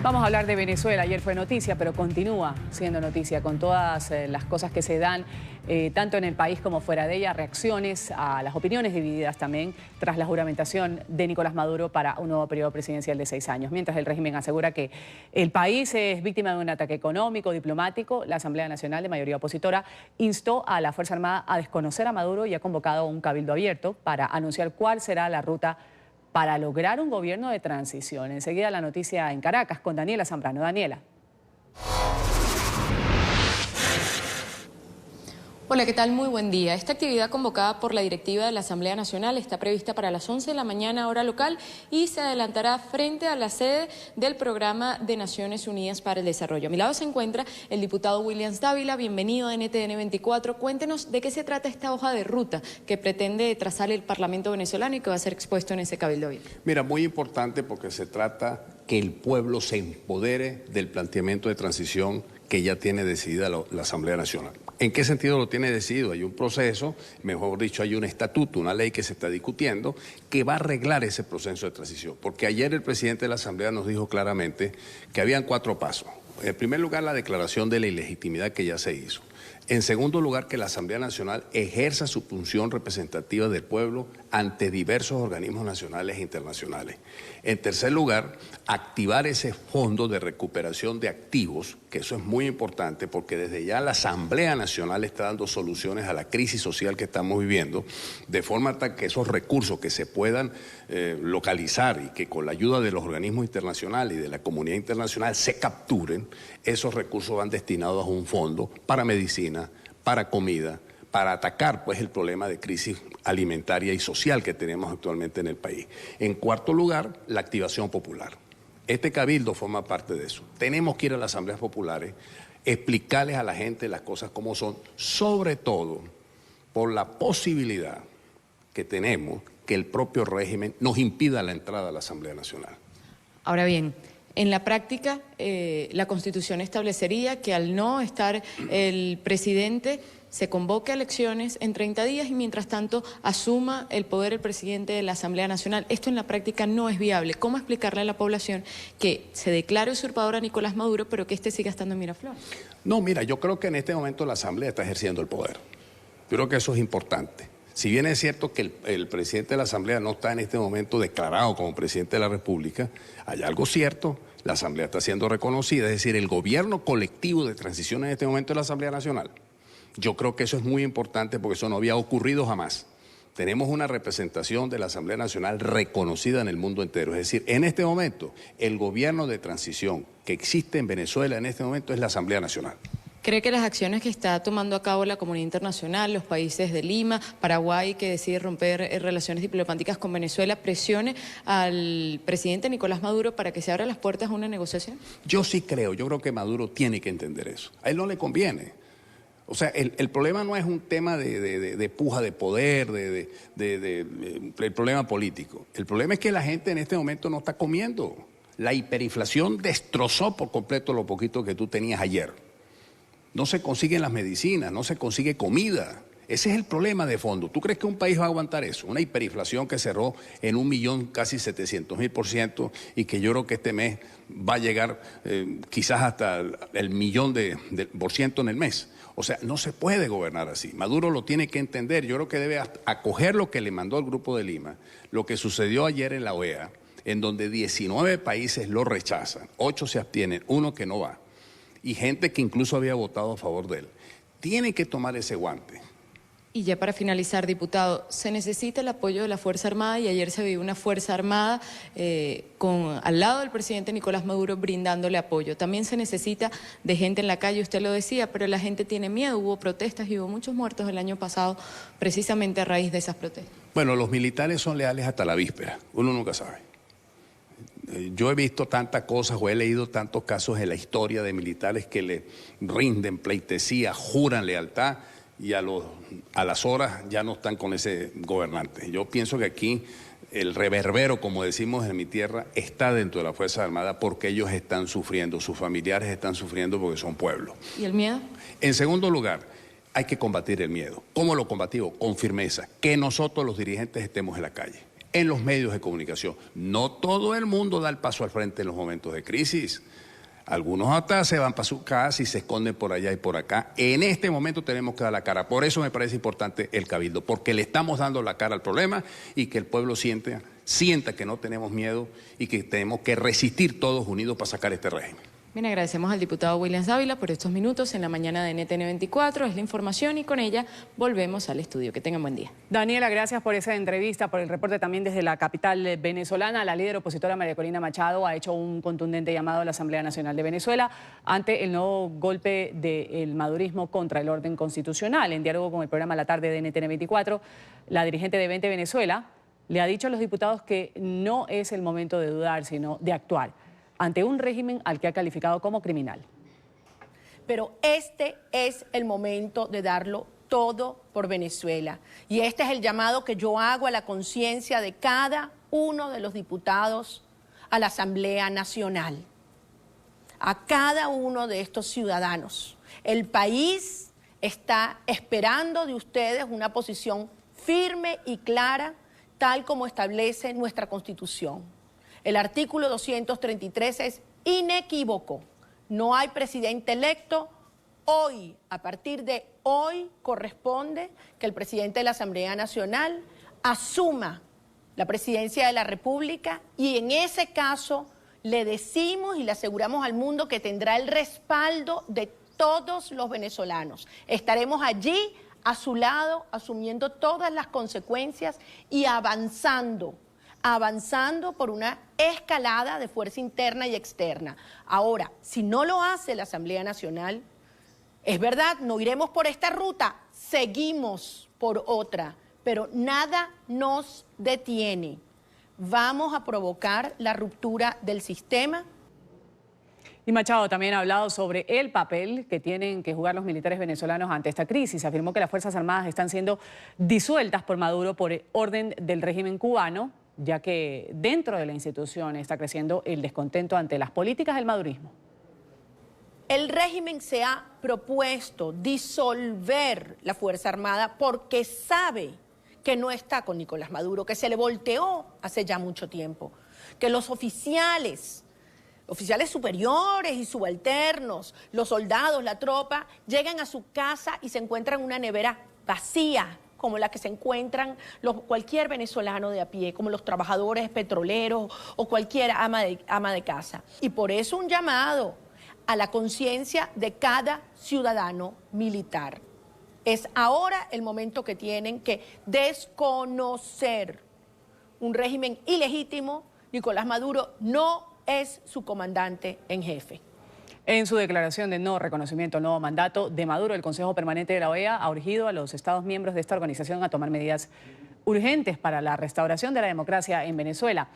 Vamos a hablar de Venezuela. Ayer fue noticia, pero continúa siendo noticia con todas las cosas que se dan, tanto en el país como fuera de ella, reacciones a las opiniones divididas también tras la juramentación de Nicolás Maduro para un nuevo periodo presidencial de 6 años. Mientras el régimen asegura que el país es víctima de un ataque económico, diplomático, la Asamblea Nacional de mayoría opositora instó a la Fuerza Armada a desconocer a Maduro y ha convocado un cabildo abierto para anunciar cuál será la ruta para lograr un gobierno de transición. Enseguida la noticia en Caracas con Daniela Zambrano. Daniela. Hola, ¿qué tal? Muy buen día. Esta actividad convocada por la directiva de la Asamblea Nacional está prevista para las 11 de la mañana hora local y se adelantará frente a la sede del Programa de Naciones Unidas para el Desarrollo. A mi lado se encuentra el diputado Williams Dávila. Bienvenido a NTN 24. Cuéntenos de qué se trata esta hoja de ruta que pretende trazar el Parlamento venezolano y que va a ser expuesto en ese cabildo abierto. Mira, muy importante porque se trata que el pueblo se empodere del planteamiento de transición que ya tiene decidida la Asamblea Nacional. ¿En qué sentido lo tiene decidido? Hay un proceso, mejor dicho, hay un estatuto, una ley que se está discutiendo que va a arreglar ese proceso de transición. Porque ayer el presidente de la Asamblea nos dijo claramente que habían 4 pasos. En primer lugar, la declaración de la ilegitimidad que ya se hizo. En segundo lugar, que la Asamblea Nacional ejerza su función representativa del pueblo ante diversos organismos nacionales e internacionales. En tercer lugar, activar ese fondo de recuperación de activos, que eso es muy importante porque desde ya la Asamblea Nacional está dando soluciones a la crisis social que estamos viviendo, de forma tal que esos recursos que se puedan localizar y que con la ayuda de los organismos internacionales y de la comunidad internacional se capturen, esos recursos van destinados a un fondo para medicina, para comida, para atacar pues el problema de crisis alimentaria y social que tenemos actualmente en el país. En cuarto lugar, la activación popular. Este cabildo forma parte de eso. Tenemos que ir a las asambleas populares, explicarles a la gente las cosas como son, sobre todo por la posibilidad que tenemos que el propio régimen nos impida la entrada a la Asamblea Nacional. Ahora bien, en la práctica, la Constitución establecería que al no estar el presidente se convoque a elecciones en 30 días y mientras tanto asuma el poder el presidente de la Asamblea Nacional. Esto en la práctica no es viable. ¿Cómo explicarle a la población que se declare usurpador a Nicolás Maduro pero que éste siga estando en Miraflores? No, mira, yo creo que en este momento la Asamblea está ejerciendo el poder. Yo creo que eso es importante. Si bien es cierto que el presidente de la Asamblea no está en este momento declarado como presidente de la República, hay algo cierto, la Asamblea está siendo reconocida, es decir, el gobierno colectivo de transición en este momento es la Asamblea Nacional. Yo creo que eso es muy importante porque eso no había ocurrido jamás. Tenemos una representación de la Asamblea Nacional reconocida en el mundo entero, es decir, en este momento el gobierno de transición que existe en Venezuela en este momento es la Asamblea Nacional. ¿Cree que las acciones que está tomando a cabo la comunidad internacional, los países de Lima, Paraguay, que decide romper relaciones diplomáticas con Venezuela, presione al presidente Nicolás Maduro para que se abran las puertas a una negociación? Yo sí creo, yo creo que Maduro tiene que entender eso. A él no le conviene. O sea, el problema no es un tema de puja de poder, el problema político. El problema es que la gente en este momento no está comiendo. La hiperinflación destrozó por completo lo poquito que tú tenías ayer. No se consiguen las medicinas, no se consigue comida. Ese es el problema de fondo. ¿Tú crees que un país va a aguantar eso? Una hiperinflación que cerró en 1.000.000, casi 700.000% y que yo creo que este mes va a llegar quizás hasta el 1.000.000% en el mes. O sea, no se puede gobernar así. Maduro lo tiene que entender. Yo creo que debe acoger lo que le mandó al Grupo de Lima, lo que sucedió ayer en la OEA, en donde 19 países lo rechazan, 8 se abstienen, 1 que no va, y gente que incluso había votado a favor de él. Tiene que tomar ese guante. Y ya para finalizar, diputado, se necesita el apoyo de la Fuerza Armada y ayer se vio una Fuerza Armada al lado del presidente Nicolás Maduro brindándole apoyo. También se necesita de gente en la calle, usted lo decía, pero la gente tiene miedo, hubo protestas y hubo muchos muertos el año pasado precisamente a raíz de esas protestas. Bueno, los militares son leales hasta la víspera, uno nunca sabe. Yo he visto tantas cosas o he leído tantos casos en la historia de militares que le rinden pleitesía, juran lealtad, y a las horas ya no están con ese gobernante. Yo pienso que aquí el reverbero, como decimos en mi tierra, está dentro de la Fuerza Armada porque ellos están sufriendo, sus familiares están sufriendo porque son pueblo. ¿Y el miedo? En segundo lugar, hay que combatir el miedo. ¿Cómo lo combatimos? Con firmeza, que nosotros los dirigentes estemos en la calle, en los medios de comunicación. No todo el mundo da el paso al frente en los momentos de crisis. Algunos hasta se van para su casa y se esconden por allá y por acá. En este momento tenemos que dar la cara. Por eso me parece importante el Cabildo, porque le estamos dando la cara al problema y que el pueblo sienta que no tenemos miedo y que tenemos que resistir todos unidos para sacar este régimen. Bien, agradecemos al diputado Williams Dávila por estos minutos en la mañana de NTN 24. Es la información y con ella volvemos al estudio. Que tengan buen día. Daniela, gracias por esa entrevista, por el reporte también desde la capital venezolana. La líder opositora María Corina Machado ha hecho un contundente llamado a la Asamblea Nacional de Venezuela ante el nuevo golpe del madurismo contra el orden constitucional. En diálogo con el programa La Tarde de NTN 24, la dirigente de 20 Venezuela le ha dicho a los diputados que no es el momento de dudar, sino de actuar ante un régimen al que ha calificado como criminal. Pero este es el momento de darlo todo por Venezuela. Y este es el llamado que yo hago a la conciencia de cada uno de los diputados a la Asamblea Nacional. A cada uno de estos ciudadanos. El país está esperando de ustedes una posición firme y clara, tal como establece nuestra Constitución. El artículo 233 es inequívoco. No hay presidente electo. Hoy, a partir de hoy, corresponde que el presidente de la Asamblea Nacional asuma la presidencia de la República y en ese caso le decimos y le aseguramos al mundo que tendrá el respaldo de todos los venezolanos. Estaremos allí a su lado, asumiendo todas las consecuencias y avanzando por una escalada de fuerza interna y externa. Ahora, si no lo hace la Asamblea Nacional, es verdad, no iremos por esta ruta, seguimos por otra, pero nada nos detiene. Vamos a provocar la ruptura del sistema. Y Machado también ha hablado sobre el papel que tienen que jugar los militares venezolanos ante esta crisis. Afirmó que las Fuerzas Armadas están siendo disueltas por Maduro por orden del régimen cubano, ya que dentro de la institución está creciendo el descontento ante las políticas del madurismo. El régimen se ha propuesto disolver la Fuerza Armada porque sabe que no está con Nicolás Maduro, que se le volteó hace ya mucho tiempo, que los oficiales superiores y subalternos, los soldados, la tropa, llegan a su casa y se encuentran una nevera vacía, como la que se encuentran cualquier venezolano de a pie, como los trabajadores petroleros o cualquier ama de casa. Y por eso un llamado a la conciencia de cada ciudadano militar. Es ahora el momento que tienen que desconocer un régimen ilegítimo. Nicolás Maduro no es su comandante en jefe. En su declaración de no reconocimiento al nuevo mandato de Maduro, el Consejo Permanente de la OEA ha urgido a los Estados miembros de esta organización a tomar medidas urgentes para la restauración de la democracia en Venezuela.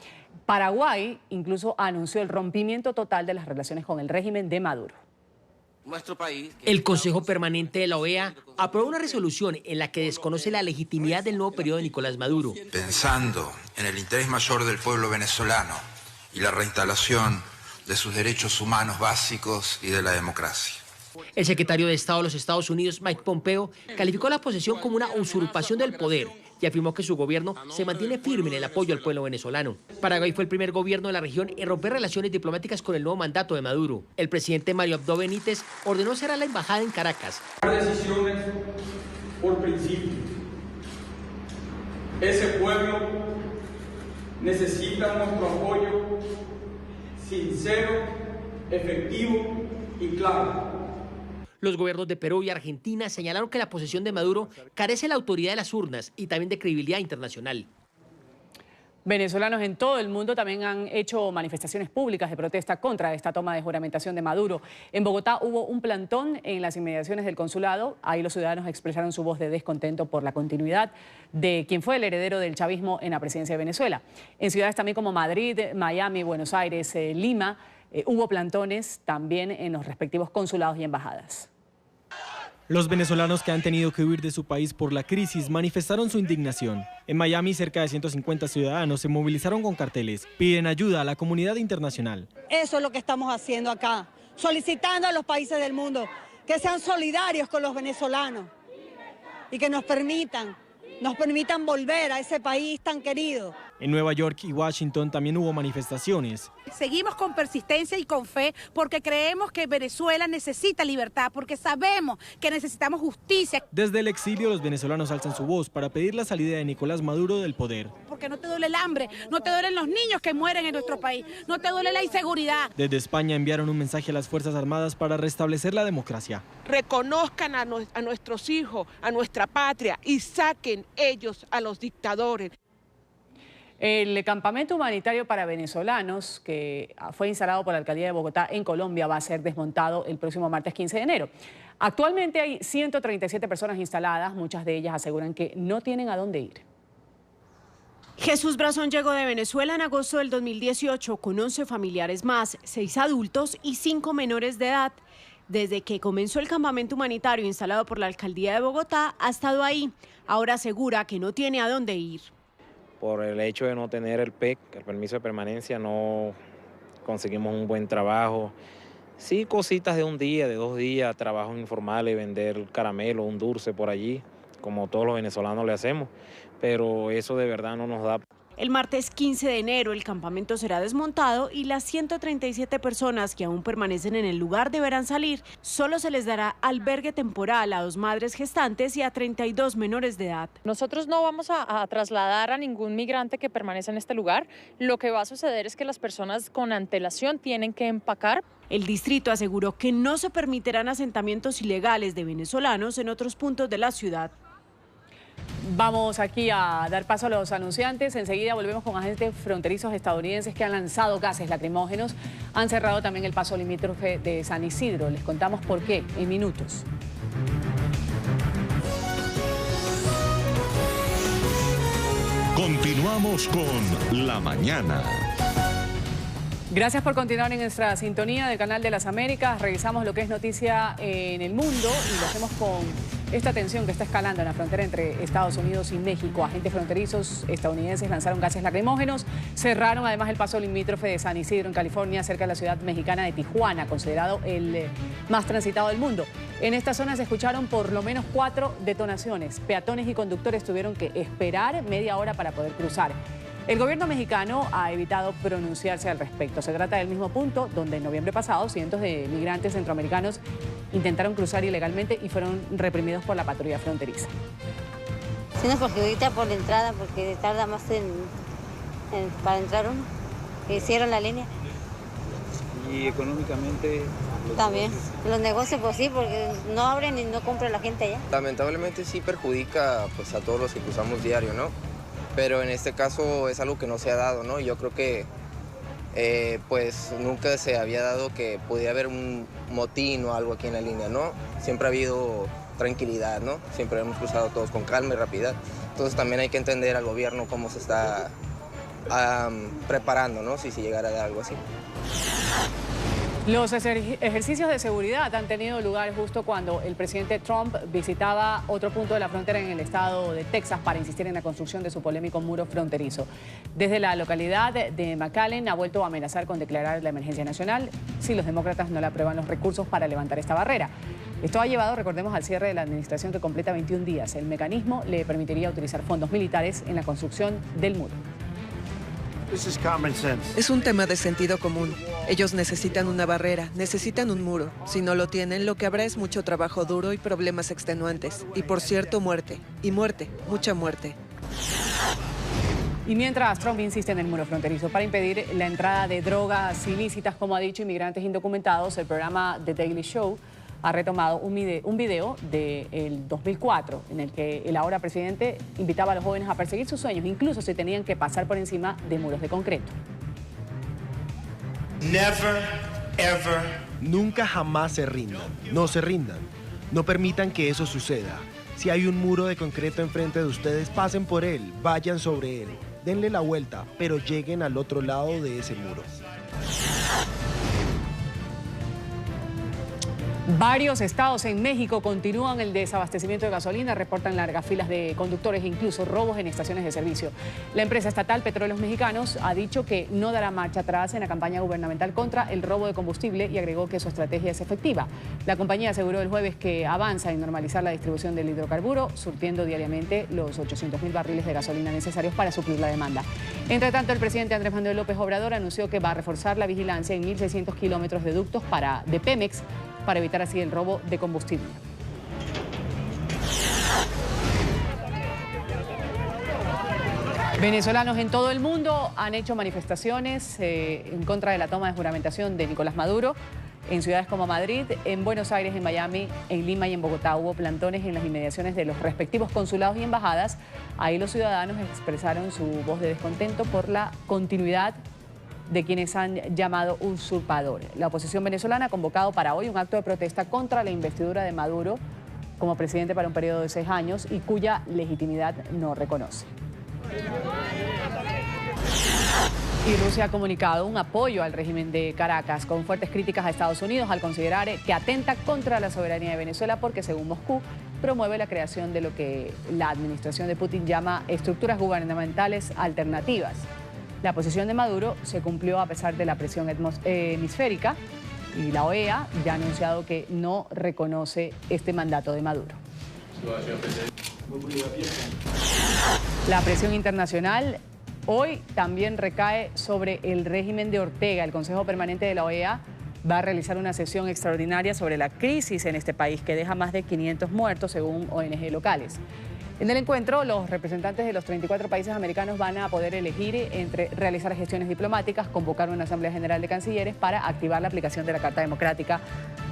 Paraguay incluso anunció el rompimiento total de las relaciones con el régimen de Maduro. El Consejo Permanente de la OEA aprobó una resolución en la que desconoce la legitimidad del nuevo periodo de Nicolás Maduro. Pensando en el interés mayor del pueblo venezolano y la reinstalación de sus derechos humanos básicos y de la democracia. El secretario de Estado de los Estados Unidos, Mike Pompeo, calificó la posesión como una usurpación del poder, y afirmó que su gobierno se mantiene firme en el apoyo al pueblo venezolano. Paraguay fue el primer gobierno de la región en romper relaciones diplomáticas con el nuevo mandato de Maduro. El presidente Mario Abdo Benítez ordenó cerrar la embajada en Caracas. Decisiones por principio. Ese pueblo necesita nuestro apoyo sincero, efectivo y claro. Los gobiernos de Perú y Argentina señalaron que la posesión de Maduro carece de la autoridad de las urnas y también de credibilidad internacional. Venezolanos en todo el mundo también han hecho manifestaciones públicas de protesta contra esta toma de juramentación de Maduro. En Bogotá hubo un plantón en las inmediaciones del consulado. Ahí los ciudadanos expresaron su voz de descontento por la continuidad de quien fue el heredero del chavismo en la presidencia de Venezuela. En ciudades también como Madrid, Miami, Buenos Aires, Lima, hubo plantones también en los respectivos consulados y embajadas. Los venezolanos que han tenido que huir de su país por la crisis manifestaron su indignación. En Miami, cerca de 150 ciudadanos se movilizaron con carteles. Piden ayuda a la comunidad internacional. Eso es lo que estamos haciendo acá, solicitando a los países del mundo que sean solidarios con los venezolanos y que nos permitan volver a ese país tan querido. En Nueva York y Washington también hubo manifestaciones. Seguimos con persistencia y con fe porque creemos que Venezuela necesita libertad, porque sabemos que necesitamos justicia. Desde el exilio los venezolanos alzan su voz para pedir la salida de Nicolás Maduro del poder. Porque no te duele el hambre, no te duelen los niños que mueren en nuestro país, no te duele la inseguridad. Desde España enviaron un mensaje a las Fuerzas Armadas para restablecer la democracia. Reconozcan a nuestros hijos, a nuestra patria y saquen ellos a los dictadores. El campamento humanitario para venezolanos que fue instalado por la Alcaldía de Bogotá en Colombia va a ser desmontado el próximo martes 15 de enero. Actualmente hay 137 personas instaladas, muchas de ellas aseguran que no tienen a dónde ir. Jesús Brazón llegó de Venezuela en agosto del 2018 con 11 familiares más, 6 adultos y 5 menores de edad. Desde que comenzó el campamento humanitario instalado por la Alcaldía de Bogotá, ha estado ahí. Ahora asegura que no tiene a dónde ir. Por el hecho de no tener el PEC, el permiso de permanencia, no conseguimos un buen trabajo. Sí, cositas de un día, de 2 días, trabajos informales, vender caramelo, un dulce por allí, como todos los venezolanos le hacemos, pero eso de verdad no nos da. El martes 15 de enero el campamento será desmontado y las 137 personas que aún permanecen en el lugar deberán salir. Solo se les dará albergue temporal a 2 madres gestantes y a 32 menores de edad. Nosotros no vamos a trasladar a ningún migrante que permanece en este lugar. Lo que va a suceder es que las personas con antelación tienen que empacar. El distrito aseguró que no se permitirán asentamientos ilegales de venezolanos en otros puntos de la ciudad. Vamos aquí a dar paso a los anunciantes. Enseguida volvemos con agentes fronterizos estadounidenses que han lanzado gases lacrimógenos. Han cerrado también el paso limítrofe de San Isidro. Les contamos por qué en minutos. Continuamos con La Mañana. Gracias por continuar en nuestra sintonía del Canal de las Américas. Revisamos lo que es noticia en el mundo y lo hacemos con esta tensión que está escalando en la frontera entre Estados Unidos y México. Agentes fronterizos estadounidenses lanzaron gases lacrimógenos, cerraron además el paso limítrofe de San Isidro en California, cerca de la ciudad mexicana de Tijuana, considerado el más transitado del mundo. En esta zona se escucharon por lo menos 4 detonaciones. Peatones y conductores tuvieron que esperar media hora para poder cruzar. El gobierno mexicano ha evitado pronunciarse al respecto. Se trata del mismo punto donde en noviembre pasado cientos de migrantes centroamericanos intentaron cruzar ilegalmente y fueron reprimidos por la patrulla fronteriza. Sí nos perjudica por la entrada porque tarda más para entrar uno. Hicieron la línea. ¿Y económicamente? También. Los negocios pues sí, porque no abren y no compra la gente allá. Lamentablemente sí perjudica pues, a todos los que cruzamos diario, ¿no? Pero en este caso es algo que no se ha dado, ¿no? Yo creo que pues nunca se había dado que pudiera haber un motín o algo aquí en la línea, ¿no? Siempre ha habido tranquilidad, ¿no? Siempre hemos cruzado todos con calma y rapidez. Entonces también hay que entender al gobierno cómo se está preparando, ¿no? Si llegara a dar algo así. Los ejercicios de seguridad han tenido lugar justo cuando el presidente Trump visitaba otro punto de la frontera en el estado de Texas para insistir en la construcción de su polémico muro fronterizo. Desde la localidad de McAllen ha vuelto a amenazar con declarar la emergencia nacional si los demócratas no le aprueban los recursos para levantar esta barrera. Esto ha llevado, recordemos, al cierre de la administración que completa 21 días. El mecanismo le permitiría utilizar fondos militares en la construcción del muro. Es un tema de sentido común. Ellos necesitan una barrera, necesitan un muro. Si no lo tienen, lo que habrá es mucho trabajo duro y problemas extenuantes. Y por cierto, muerte. Y muerte, mucha muerte. Y mientras Trump insiste en el muro fronterizo para impedir la entrada de drogas ilícitas, como ha dicho, inmigrantes indocumentados, el programa The Daily Show ha retomado un video del 2004 en el que el ahora presidente invitaba a los jóvenes a perseguir sus sueños, incluso si tenían que pasar por encima de muros de concreto. Never, ever. Nunca jamás se rindan. No se rindan. No permitan que eso suceda. Si hay un muro de concreto enfrente de ustedes, pasen por él, vayan sobre él, denle la vuelta, pero lleguen al otro lado de ese muro. Varios estados en México continúan el desabastecimiento de gasolina, reportan largas filas de conductores e incluso robos en estaciones de servicio. La empresa estatal Petróleos Mexicanos ha dicho que no dará marcha atrás en la campaña gubernamental contra el robo de combustible y agregó que su estrategia es efectiva. La compañía aseguró el jueves que avanza en normalizar la distribución del hidrocarburo, surtiendo diariamente los 800.000 barriles de gasolina necesarios para suplir la demanda. Entre tanto, el presidente Andrés Manuel López Obrador anunció que va a reforzar la vigilancia en 1.600 kilómetros de ductos de Pemex para evitar así el robo de combustible. Venezolanos en todo el mundo han hecho manifestaciones en contra de la toma de juramentación de Nicolás Maduro. En ciudades como Madrid, en Buenos Aires, en Miami, en Lima y en Bogotá hubo plantones en las inmediaciones de los respectivos consulados y embajadas. Ahí los ciudadanos expresaron su voz de descontento por la continuidad de quienes han llamado usurpadores. La oposición venezolana ha convocado para hoy un acto de protesta contra la investidura de Maduro como presidente para un periodo de 6 años y cuya legitimidad no reconoce. Y Rusia ha comunicado un apoyo al régimen de Caracas con fuertes críticas a Estados Unidos al considerar que atenta contra la soberanía de Venezuela porque, según Moscú, promueve la creación de lo que la administración de Putin llama estructuras gubernamentales alternativas. La posición de Maduro se cumplió a pesar de la presión hemisférica y la OEA ya ha anunciado que no reconoce este mandato de Maduro. La presión internacional hoy también recae sobre el régimen de Ortega. El Consejo Permanente de la OEA va a realizar una sesión extraordinaria sobre la crisis en este país que deja más de 500 muertos según ONG locales. En el encuentro, los representantes de los 34 países americanos van a poder elegir entre realizar gestiones diplomáticas, convocar una Asamblea General de Cancilleres para activar la aplicación de la Carta Democrática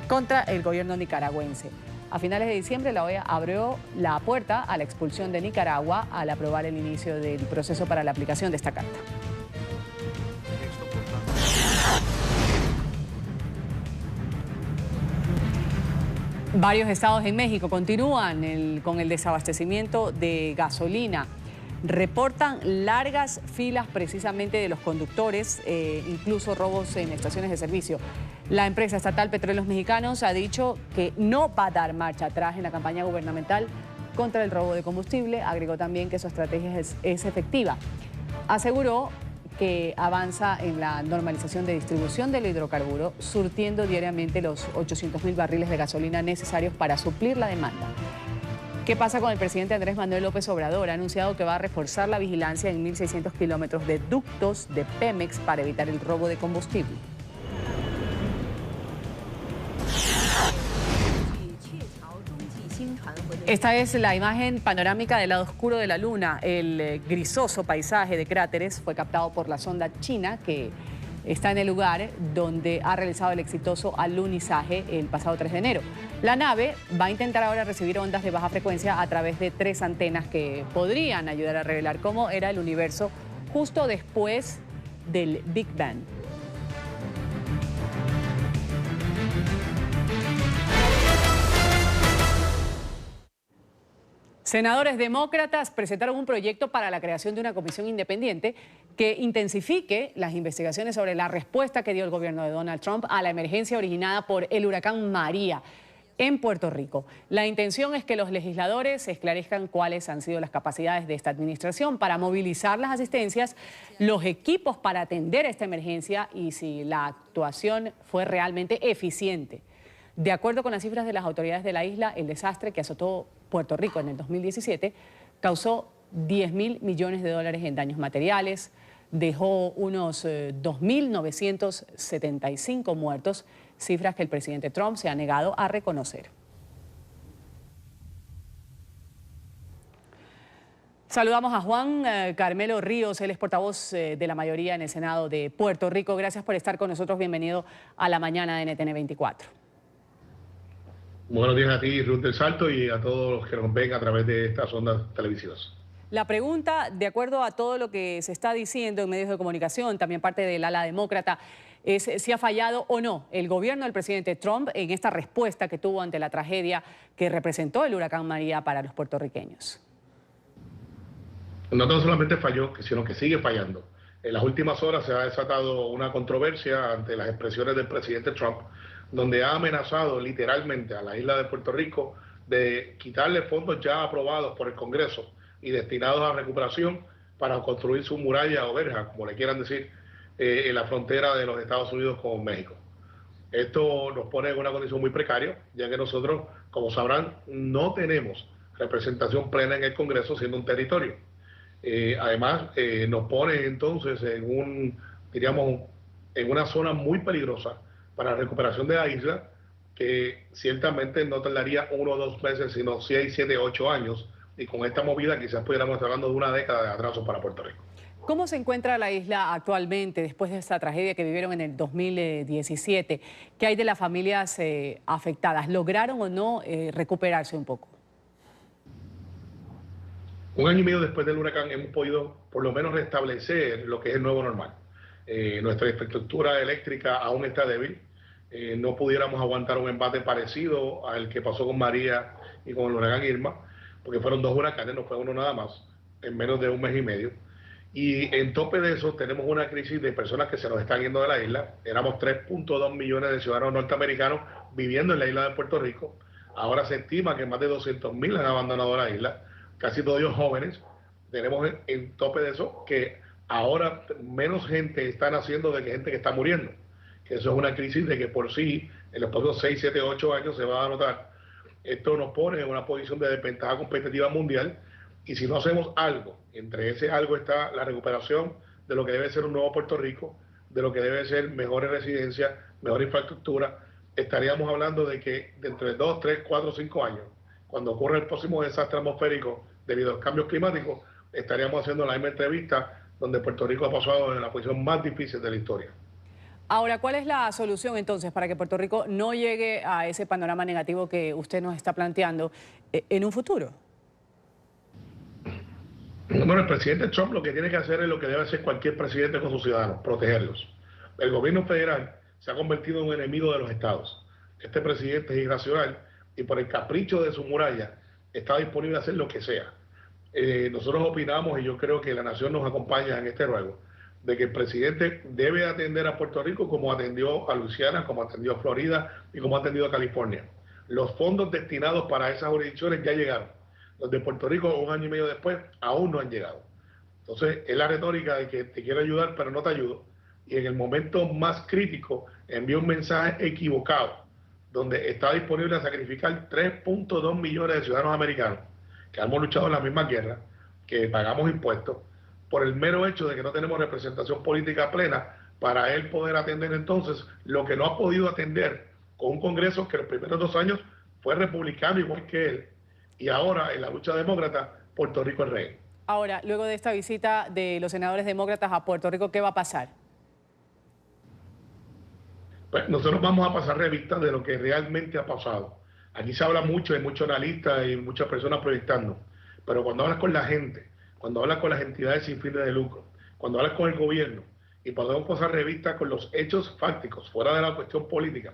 contra el gobierno nicaragüense. A finales de diciembre, la OEA abrió la puerta a la expulsión de Nicaragua al aprobar el inicio del proceso para la aplicación de esta carta. Varios estados en México continúan con el desabastecimiento de gasolina. Reportan largas filas precisamente de los conductores, incluso robos en estaciones de servicio. La empresa estatal Petróleos Mexicanos ha dicho que no va a dar marcha atrás en la campaña gubernamental contra el robo de combustible. Agregó también que su estrategia es efectiva. Aseguró que avanza en la normalización de distribución del hidrocarburo, surtiendo diariamente los 800.000 barriles de gasolina necesarios para suplir la demanda. ¿Qué pasa con el presidente Andrés Manuel López Obrador? Ha anunciado que va a reforzar la vigilancia en 1.600 kilómetros de ductos de Pemex para evitar el robo de combustible. Esta es la imagen panorámica del lado oscuro de la Luna. El grisoso paisaje de cráteres fue captado por la sonda china que está en el lugar donde ha realizado el exitoso alunizaje el pasado 3 de enero. La nave va a intentar ahora recibir ondas de baja frecuencia a través de 3 antenas que podrían ayudar a revelar cómo era el universo justo después del Big Bang. Senadores demócratas presentaron un proyecto para la creación de una comisión independiente que intensifique las investigaciones sobre la respuesta que dio el gobierno de Donald Trump a la emergencia originada por el huracán María en Puerto Rico. La intención es que los legisladores esclarezcan cuáles han sido las capacidades de esta administración para movilizar las asistencias, los equipos para atender esta emergencia y si la actuación fue realmente eficiente. De acuerdo con las cifras de las autoridades de la isla, el desastre que azotó Puerto Rico en el 2017 causó 10.000 millones de dólares en daños materiales, dejó unos 2.975 muertos, cifras que el presidente Trump se ha negado a reconocer. Saludamos a Juan Carmelo Ríos, él es portavoz de la mayoría en el Senado de Puerto Rico. Gracias por estar con nosotros. Bienvenido a la mañana de NTN 24. Buenos días a ti, Ruth del Salto, y a todos los que nos ven a través de estas ondas televisivas. La pregunta, de acuerdo a todo lo que se está diciendo en medios de comunicación, también parte del ala demócrata, es si ha fallado o no el gobierno del presidente Trump en esta respuesta que tuvo ante la tragedia que representó el huracán María para los puertorriqueños. No tan solamente falló, sino que sigue fallando. En las últimas horas se ha desatado una controversia ante las expresiones del presidente Trump, donde ha amenazado literalmente a la isla de Puerto Rico de quitarle fondos ya aprobados por el Congreso y destinados a recuperación para construir su muralla o verja, como le quieran decir, en la frontera de los Estados Unidos con México. Esto nos pone en una condición muy precaria, ya que nosotros, como sabrán, no tenemos representación plena en el Congreso siendo un territorio. Además, nos pone entonces en en una zona muy peligrosa para la recuperación de la isla, que ciertamente no tardaría 1 o 2 meses, sino 6, 7, 8 años, y con esta movida quizás pudiéramos estar hablando de una década de atraso para Puerto Rico. ¿Cómo se encuentra la isla actualmente después de esta tragedia que vivieron en el 2017? ¿Qué hay de las familias afectadas? ¿Lograron o no recuperarse un poco? 1 año y medio después del huracán hemos podido por lo menos restablecer lo que es el nuevo normal. Nuestra infraestructura eléctrica aún está débil. No pudiéramos aguantar un embate parecido al que pasó con María y con el huracán Irma, porque fueron 2 huracanes, no fue uno nada más, en menos de 1 mes y medio. Y en tope de eso tenemos una crisis de personas que se nos están yendo de la isla. Éramos 3.2 millones de ciudadanos norteamericanos viviendo en la isla de Puerto Rico. Ahora se estima que más de 200.000 han abandonado la isla, casi todos ellos jóvenes. Tenemos en tope de eso que ahora menos gente está naciendo de que gente que está muriendo. Que eso es una crisis de que por sí en los próximos 6, 7, 8 años se va a notar. Esto nos pone en una posición de desventaja competitiva mundial, y si no hacemos algo, entre ese algo está la recuperación de lo que debe ser un nuevo Puerto Rico, de lo que debe ser mejores residencias, mejor infraestructura, estaríamos hablando de que dentro de 2, 3, 4, 5 años, cuando ocurra el próximo desastre atmosférico debido a los cambios climáticos, estaríamos haciendo la misma entrevista donde Puerto Rico ha pasado en la posición más difícil de la historia. Ahora, ¿cuál es la solución entonces para que Puerto Rico no llegue a ese panorama negativo que usted nos está planteando en un futuro? Bueno, el presidente Trump lo que tiene que hacer es lo que debe hacer cualquier presidente con sus ciudadanos, protegerlos. El gobierno federal se ha convertido en un enemigo de los estados. Este presidente es irracional y por el capricho de su muralla está disponible a hacer lo que sea. Nosotros opinamos, y yo creo que la nación nos acompaña en este ruego, de que el presidente debe atender a Puerto Rico como atendió a Luisiana, como atendió a Florida y como ha atendido a California. Los fondos destinados para esas jurisdicciones ya llegaron. Los de Puerto Rico, 1 año y medio después, aún no han llegado. Entonces, es la retórica de que te quiero ayudar, pero no te ayudo. Y en el momento más crítico, envía un mensaje equivocado, donde está disponible a sacrificar 3.2 millones de ciudadanos americanos, que hemos luchado en la misma guerra, que pagamos impuestos, por el mero hecho de que no tenemos representación política plena para él poder atender entonces lo que no ha podido atender con un Congreso que los primeros 2 años fue republicano igual que él, y ahora en la lucha demócrata Puerto Rico es rey. Ahora, luego de esta visita de los senadores demócratas a Puerto Rico, ¿qué va a pasar? Pues nosotros vamos a pasar revista de lo que realmente ha pasado. Aquí se habla mucho, hay muchos analistas y muchas personas proyectando, pero cuando hablas con la gente, cuando hablas con las entidades sin fines de lucro, cuando hablas con el gobierno y podemos pasar revista con los hechos fácticos, fuera de la cuestión política,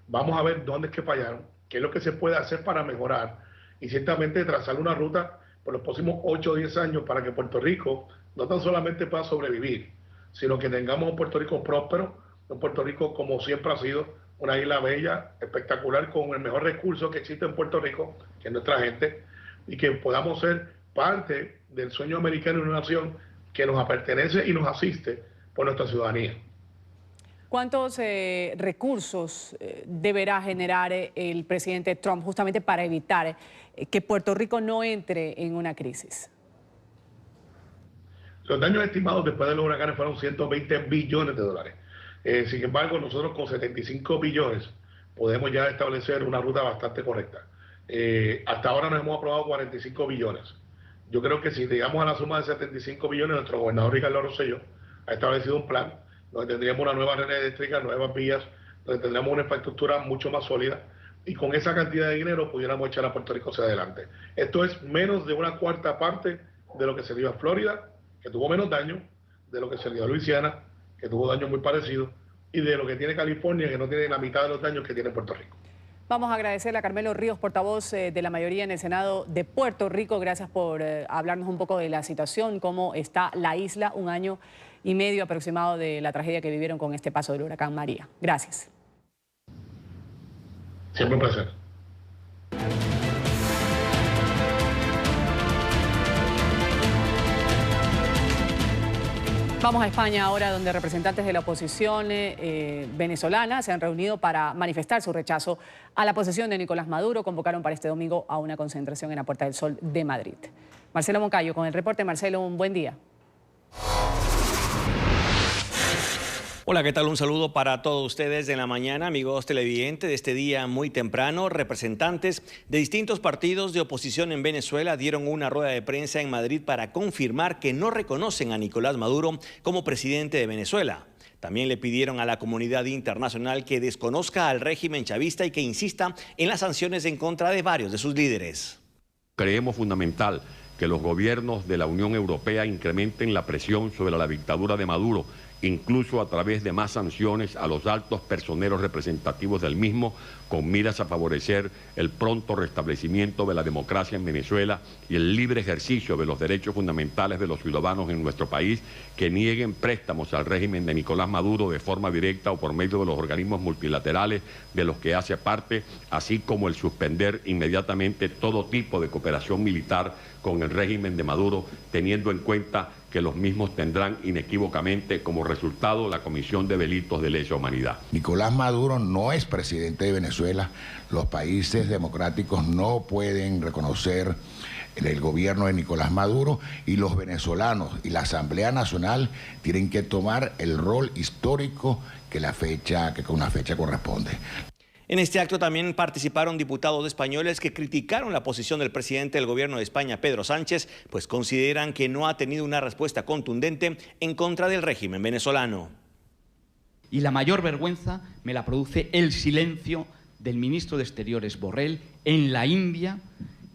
vamos a ver dónde es que fallaron, qué es lo que se puede hacer para mejorar y ciertamente trazar una ruta por los próximos 8 o 10 años para que Puerto Rico no tan solamente pueda sobrevivir, sino que tengamos un Puerto Rico próspero, un Puerto Rico como siempre ha sido, una isla bella, espectacular, con el mejor recurso que existe en Puerto Rico, que es nuestra gente, y que podamos ser parte del sueño americano de una nación que nos pertenece y nos asiste por nuestra ciudadanía. ¿Cuántos recursos deberá generar el presidente Trump justamente para evitar que Puerto Rico no entre en una crisis? Los daños estimados después de los huracanes fueron 120 billones de dólares. Sin embargo, nosotros con 75 billones podemos ya establecer una ruta bastante correcta. Hasta ahora nos hemos aprobado 45 billones. Yo creo que si llegamos a la suma de 75 billones, nuestro gobernador Ricardo Rosselló ha establecido un plan donde tendríamos una nueva red eléctrica, nuevas vías, donde tendríamos una infraestructura mucho más sólida y con esa cantidad de dinero pudiéramos echar a Puerto Rico hacia adelante. Esto es menos de una cuarta parte de lo que se dio a Florida, que tuvo menos daño, de lo que se dio a Luisiana, que tuvo daños muy parecidos, y de lo que tiene California, que no tiene la mitad de los daños que tiene Puerto Rico. Vamos a agradecerle a Carmelo Ríos, portavoz de la mayoría en el Senado de Puerto Rico. Gracias por hablarnos un poco de la situación, cómo está la isla, 1 año y medio aproximado de la tragedia que vivieron con este paso del huracán María. Gracias. Siempre un placer. Vamos a España ahora, donde representantes de la oposición venezolana se han reunido para manifestar su rechazo a la posesión de Nicolás Maduro. Convocaron para este domingo a una concentración en la Puerta del Sol de Madrid. Marcelo Moncayo con el reporte. Marcelo, un buen día. Hola, ¿qué tal? Un saludo para todos ustedes en la mañana, amigos televidentes. De este día muy temprano, representantes de distintos partidos de oposición en Venezuela dieron una rueda de prensa en Madrid para confirmar que no reconocen a Nicolás Maduro como presidente de Venezuela. También le pidieron a la comunidad internacional que desconozca al régimen chavista y que insista en las sanciones en contra de varios de sus líderes. Creemos fundamental que los gobiernos de la Unión Europea incrementen la presión sobre la dictadura de Maduro, incluso a través de más sanciones a los altos personeros representativos del mismo, con miras a favorecer el pronto restablecimiento de la democracia en Venezuela y el libre ejercicio de los derechos fundamentales de los ciudadanos en nuestro país, que nieguen préstamos al régimen de Nicolás Maduro de forma directa o por medio de los organismos multilaterales de los que hace parte, así como el suspender inmediatamente todo tipo de cooperación militar con el régimen de Maduro, teniendo en cuenta que los mismos tendrán inequívocamente como resultado la comisión de delitos de lesa humanidad. Nicolás Maduro no es presidente de Venezuela. Los países democráticos no pueden reconocer el gobierno de Nicolás Maduro, y los venezolanos y la Asamblea Nacional tienen que tomar el rol histórico que con una fecha corresponde. En este acto también participaron diputados españoles que criticaron la posición del presidente del gobierno de España, Pedro Sánchez, pues consideran que no ha tenido una respuesta contundente en contra del régimen venezolano. Y la mayor vergüenza me la produce el silencio del ministro de Exteriores, Borrell, en la India,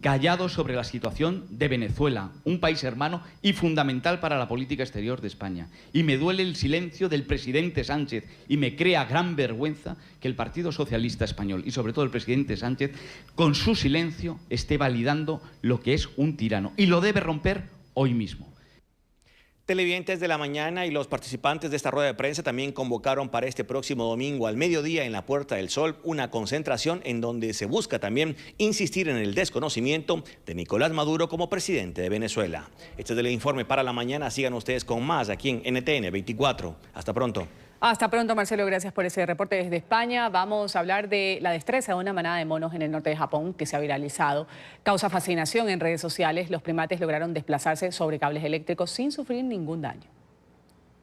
callado sobre la situación de Venezuela, un país hermano y fundamental para la política exterior de España. Y me duele el silencio del presidente Sánchez y me crea gran vergüenza que el Partido Socialista Español y sobre todo el presidente Sánchez, con su silencio, esté validando lo que es un tirano. Y lo debe romper hoy mismo. Televidentes de la mañana y los participantes de esta rueda de prensa también convocaron para este próximo domingo al mediodía en la Puerta del Sol una concentración en donde se busca también insistir en el desconocimiento de Nicolás Maduro como presidente de Venezuela. Este es el informe para la mañana. Sigan ustedes con más aquí en NTN 24. Hasta pronto. Hasta pronto, Marcelo. Gracias por ese reporte desde España. Vamos a hablar de la destreza de una manada de monos en el norte de Japón que se ha viralizado. Causa fascinación en redes sociales. Los primates lograron desplazarse sobre cables eléctricos sin sufrir ningún daño.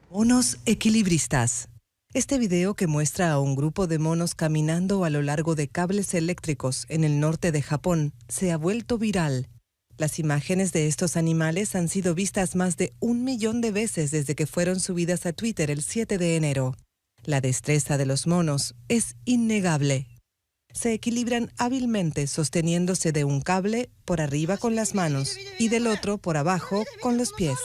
Monos equilibristas. Este video, que muestra a un grupo de monos caminando a lo largo de cables eléctricos en el norte de Japón, se ha vuelto viral. Las imágenes de estos animales han sido vistas más de 1 millón de veces desde que fueron subidas a Twitter el 7 de enero. La destreza de los monos es innegable. Se equilibran hábilmente sosteniéndose de un cable por arriba con las manos y del otro por abajo con los pies.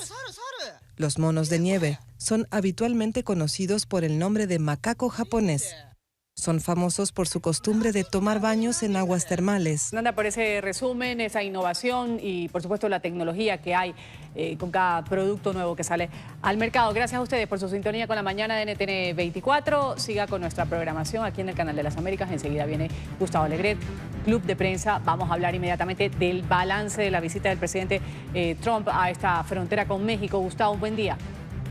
Los monos de nieve son habitualmente conocidos por el nombre de macaco japonés. Son famosos por su costumbre de tomar baños en aguas termales. Nanda, por ese resumen, esa innovación y por supuesto la tecnología que hay con cada producto nuevo que sale al mercado. Gracias a ustedes por su sintonía con la mañana de NTN 24. Siga con nuestra programación aquí en el Canal de las Américas. Enseguida viene Gustavo Alegret, Club de Prensa. Vamos a hablar inmediatamente del balance de la visita del presidente Trump a esta frontera con México. Gustavo, un buen día.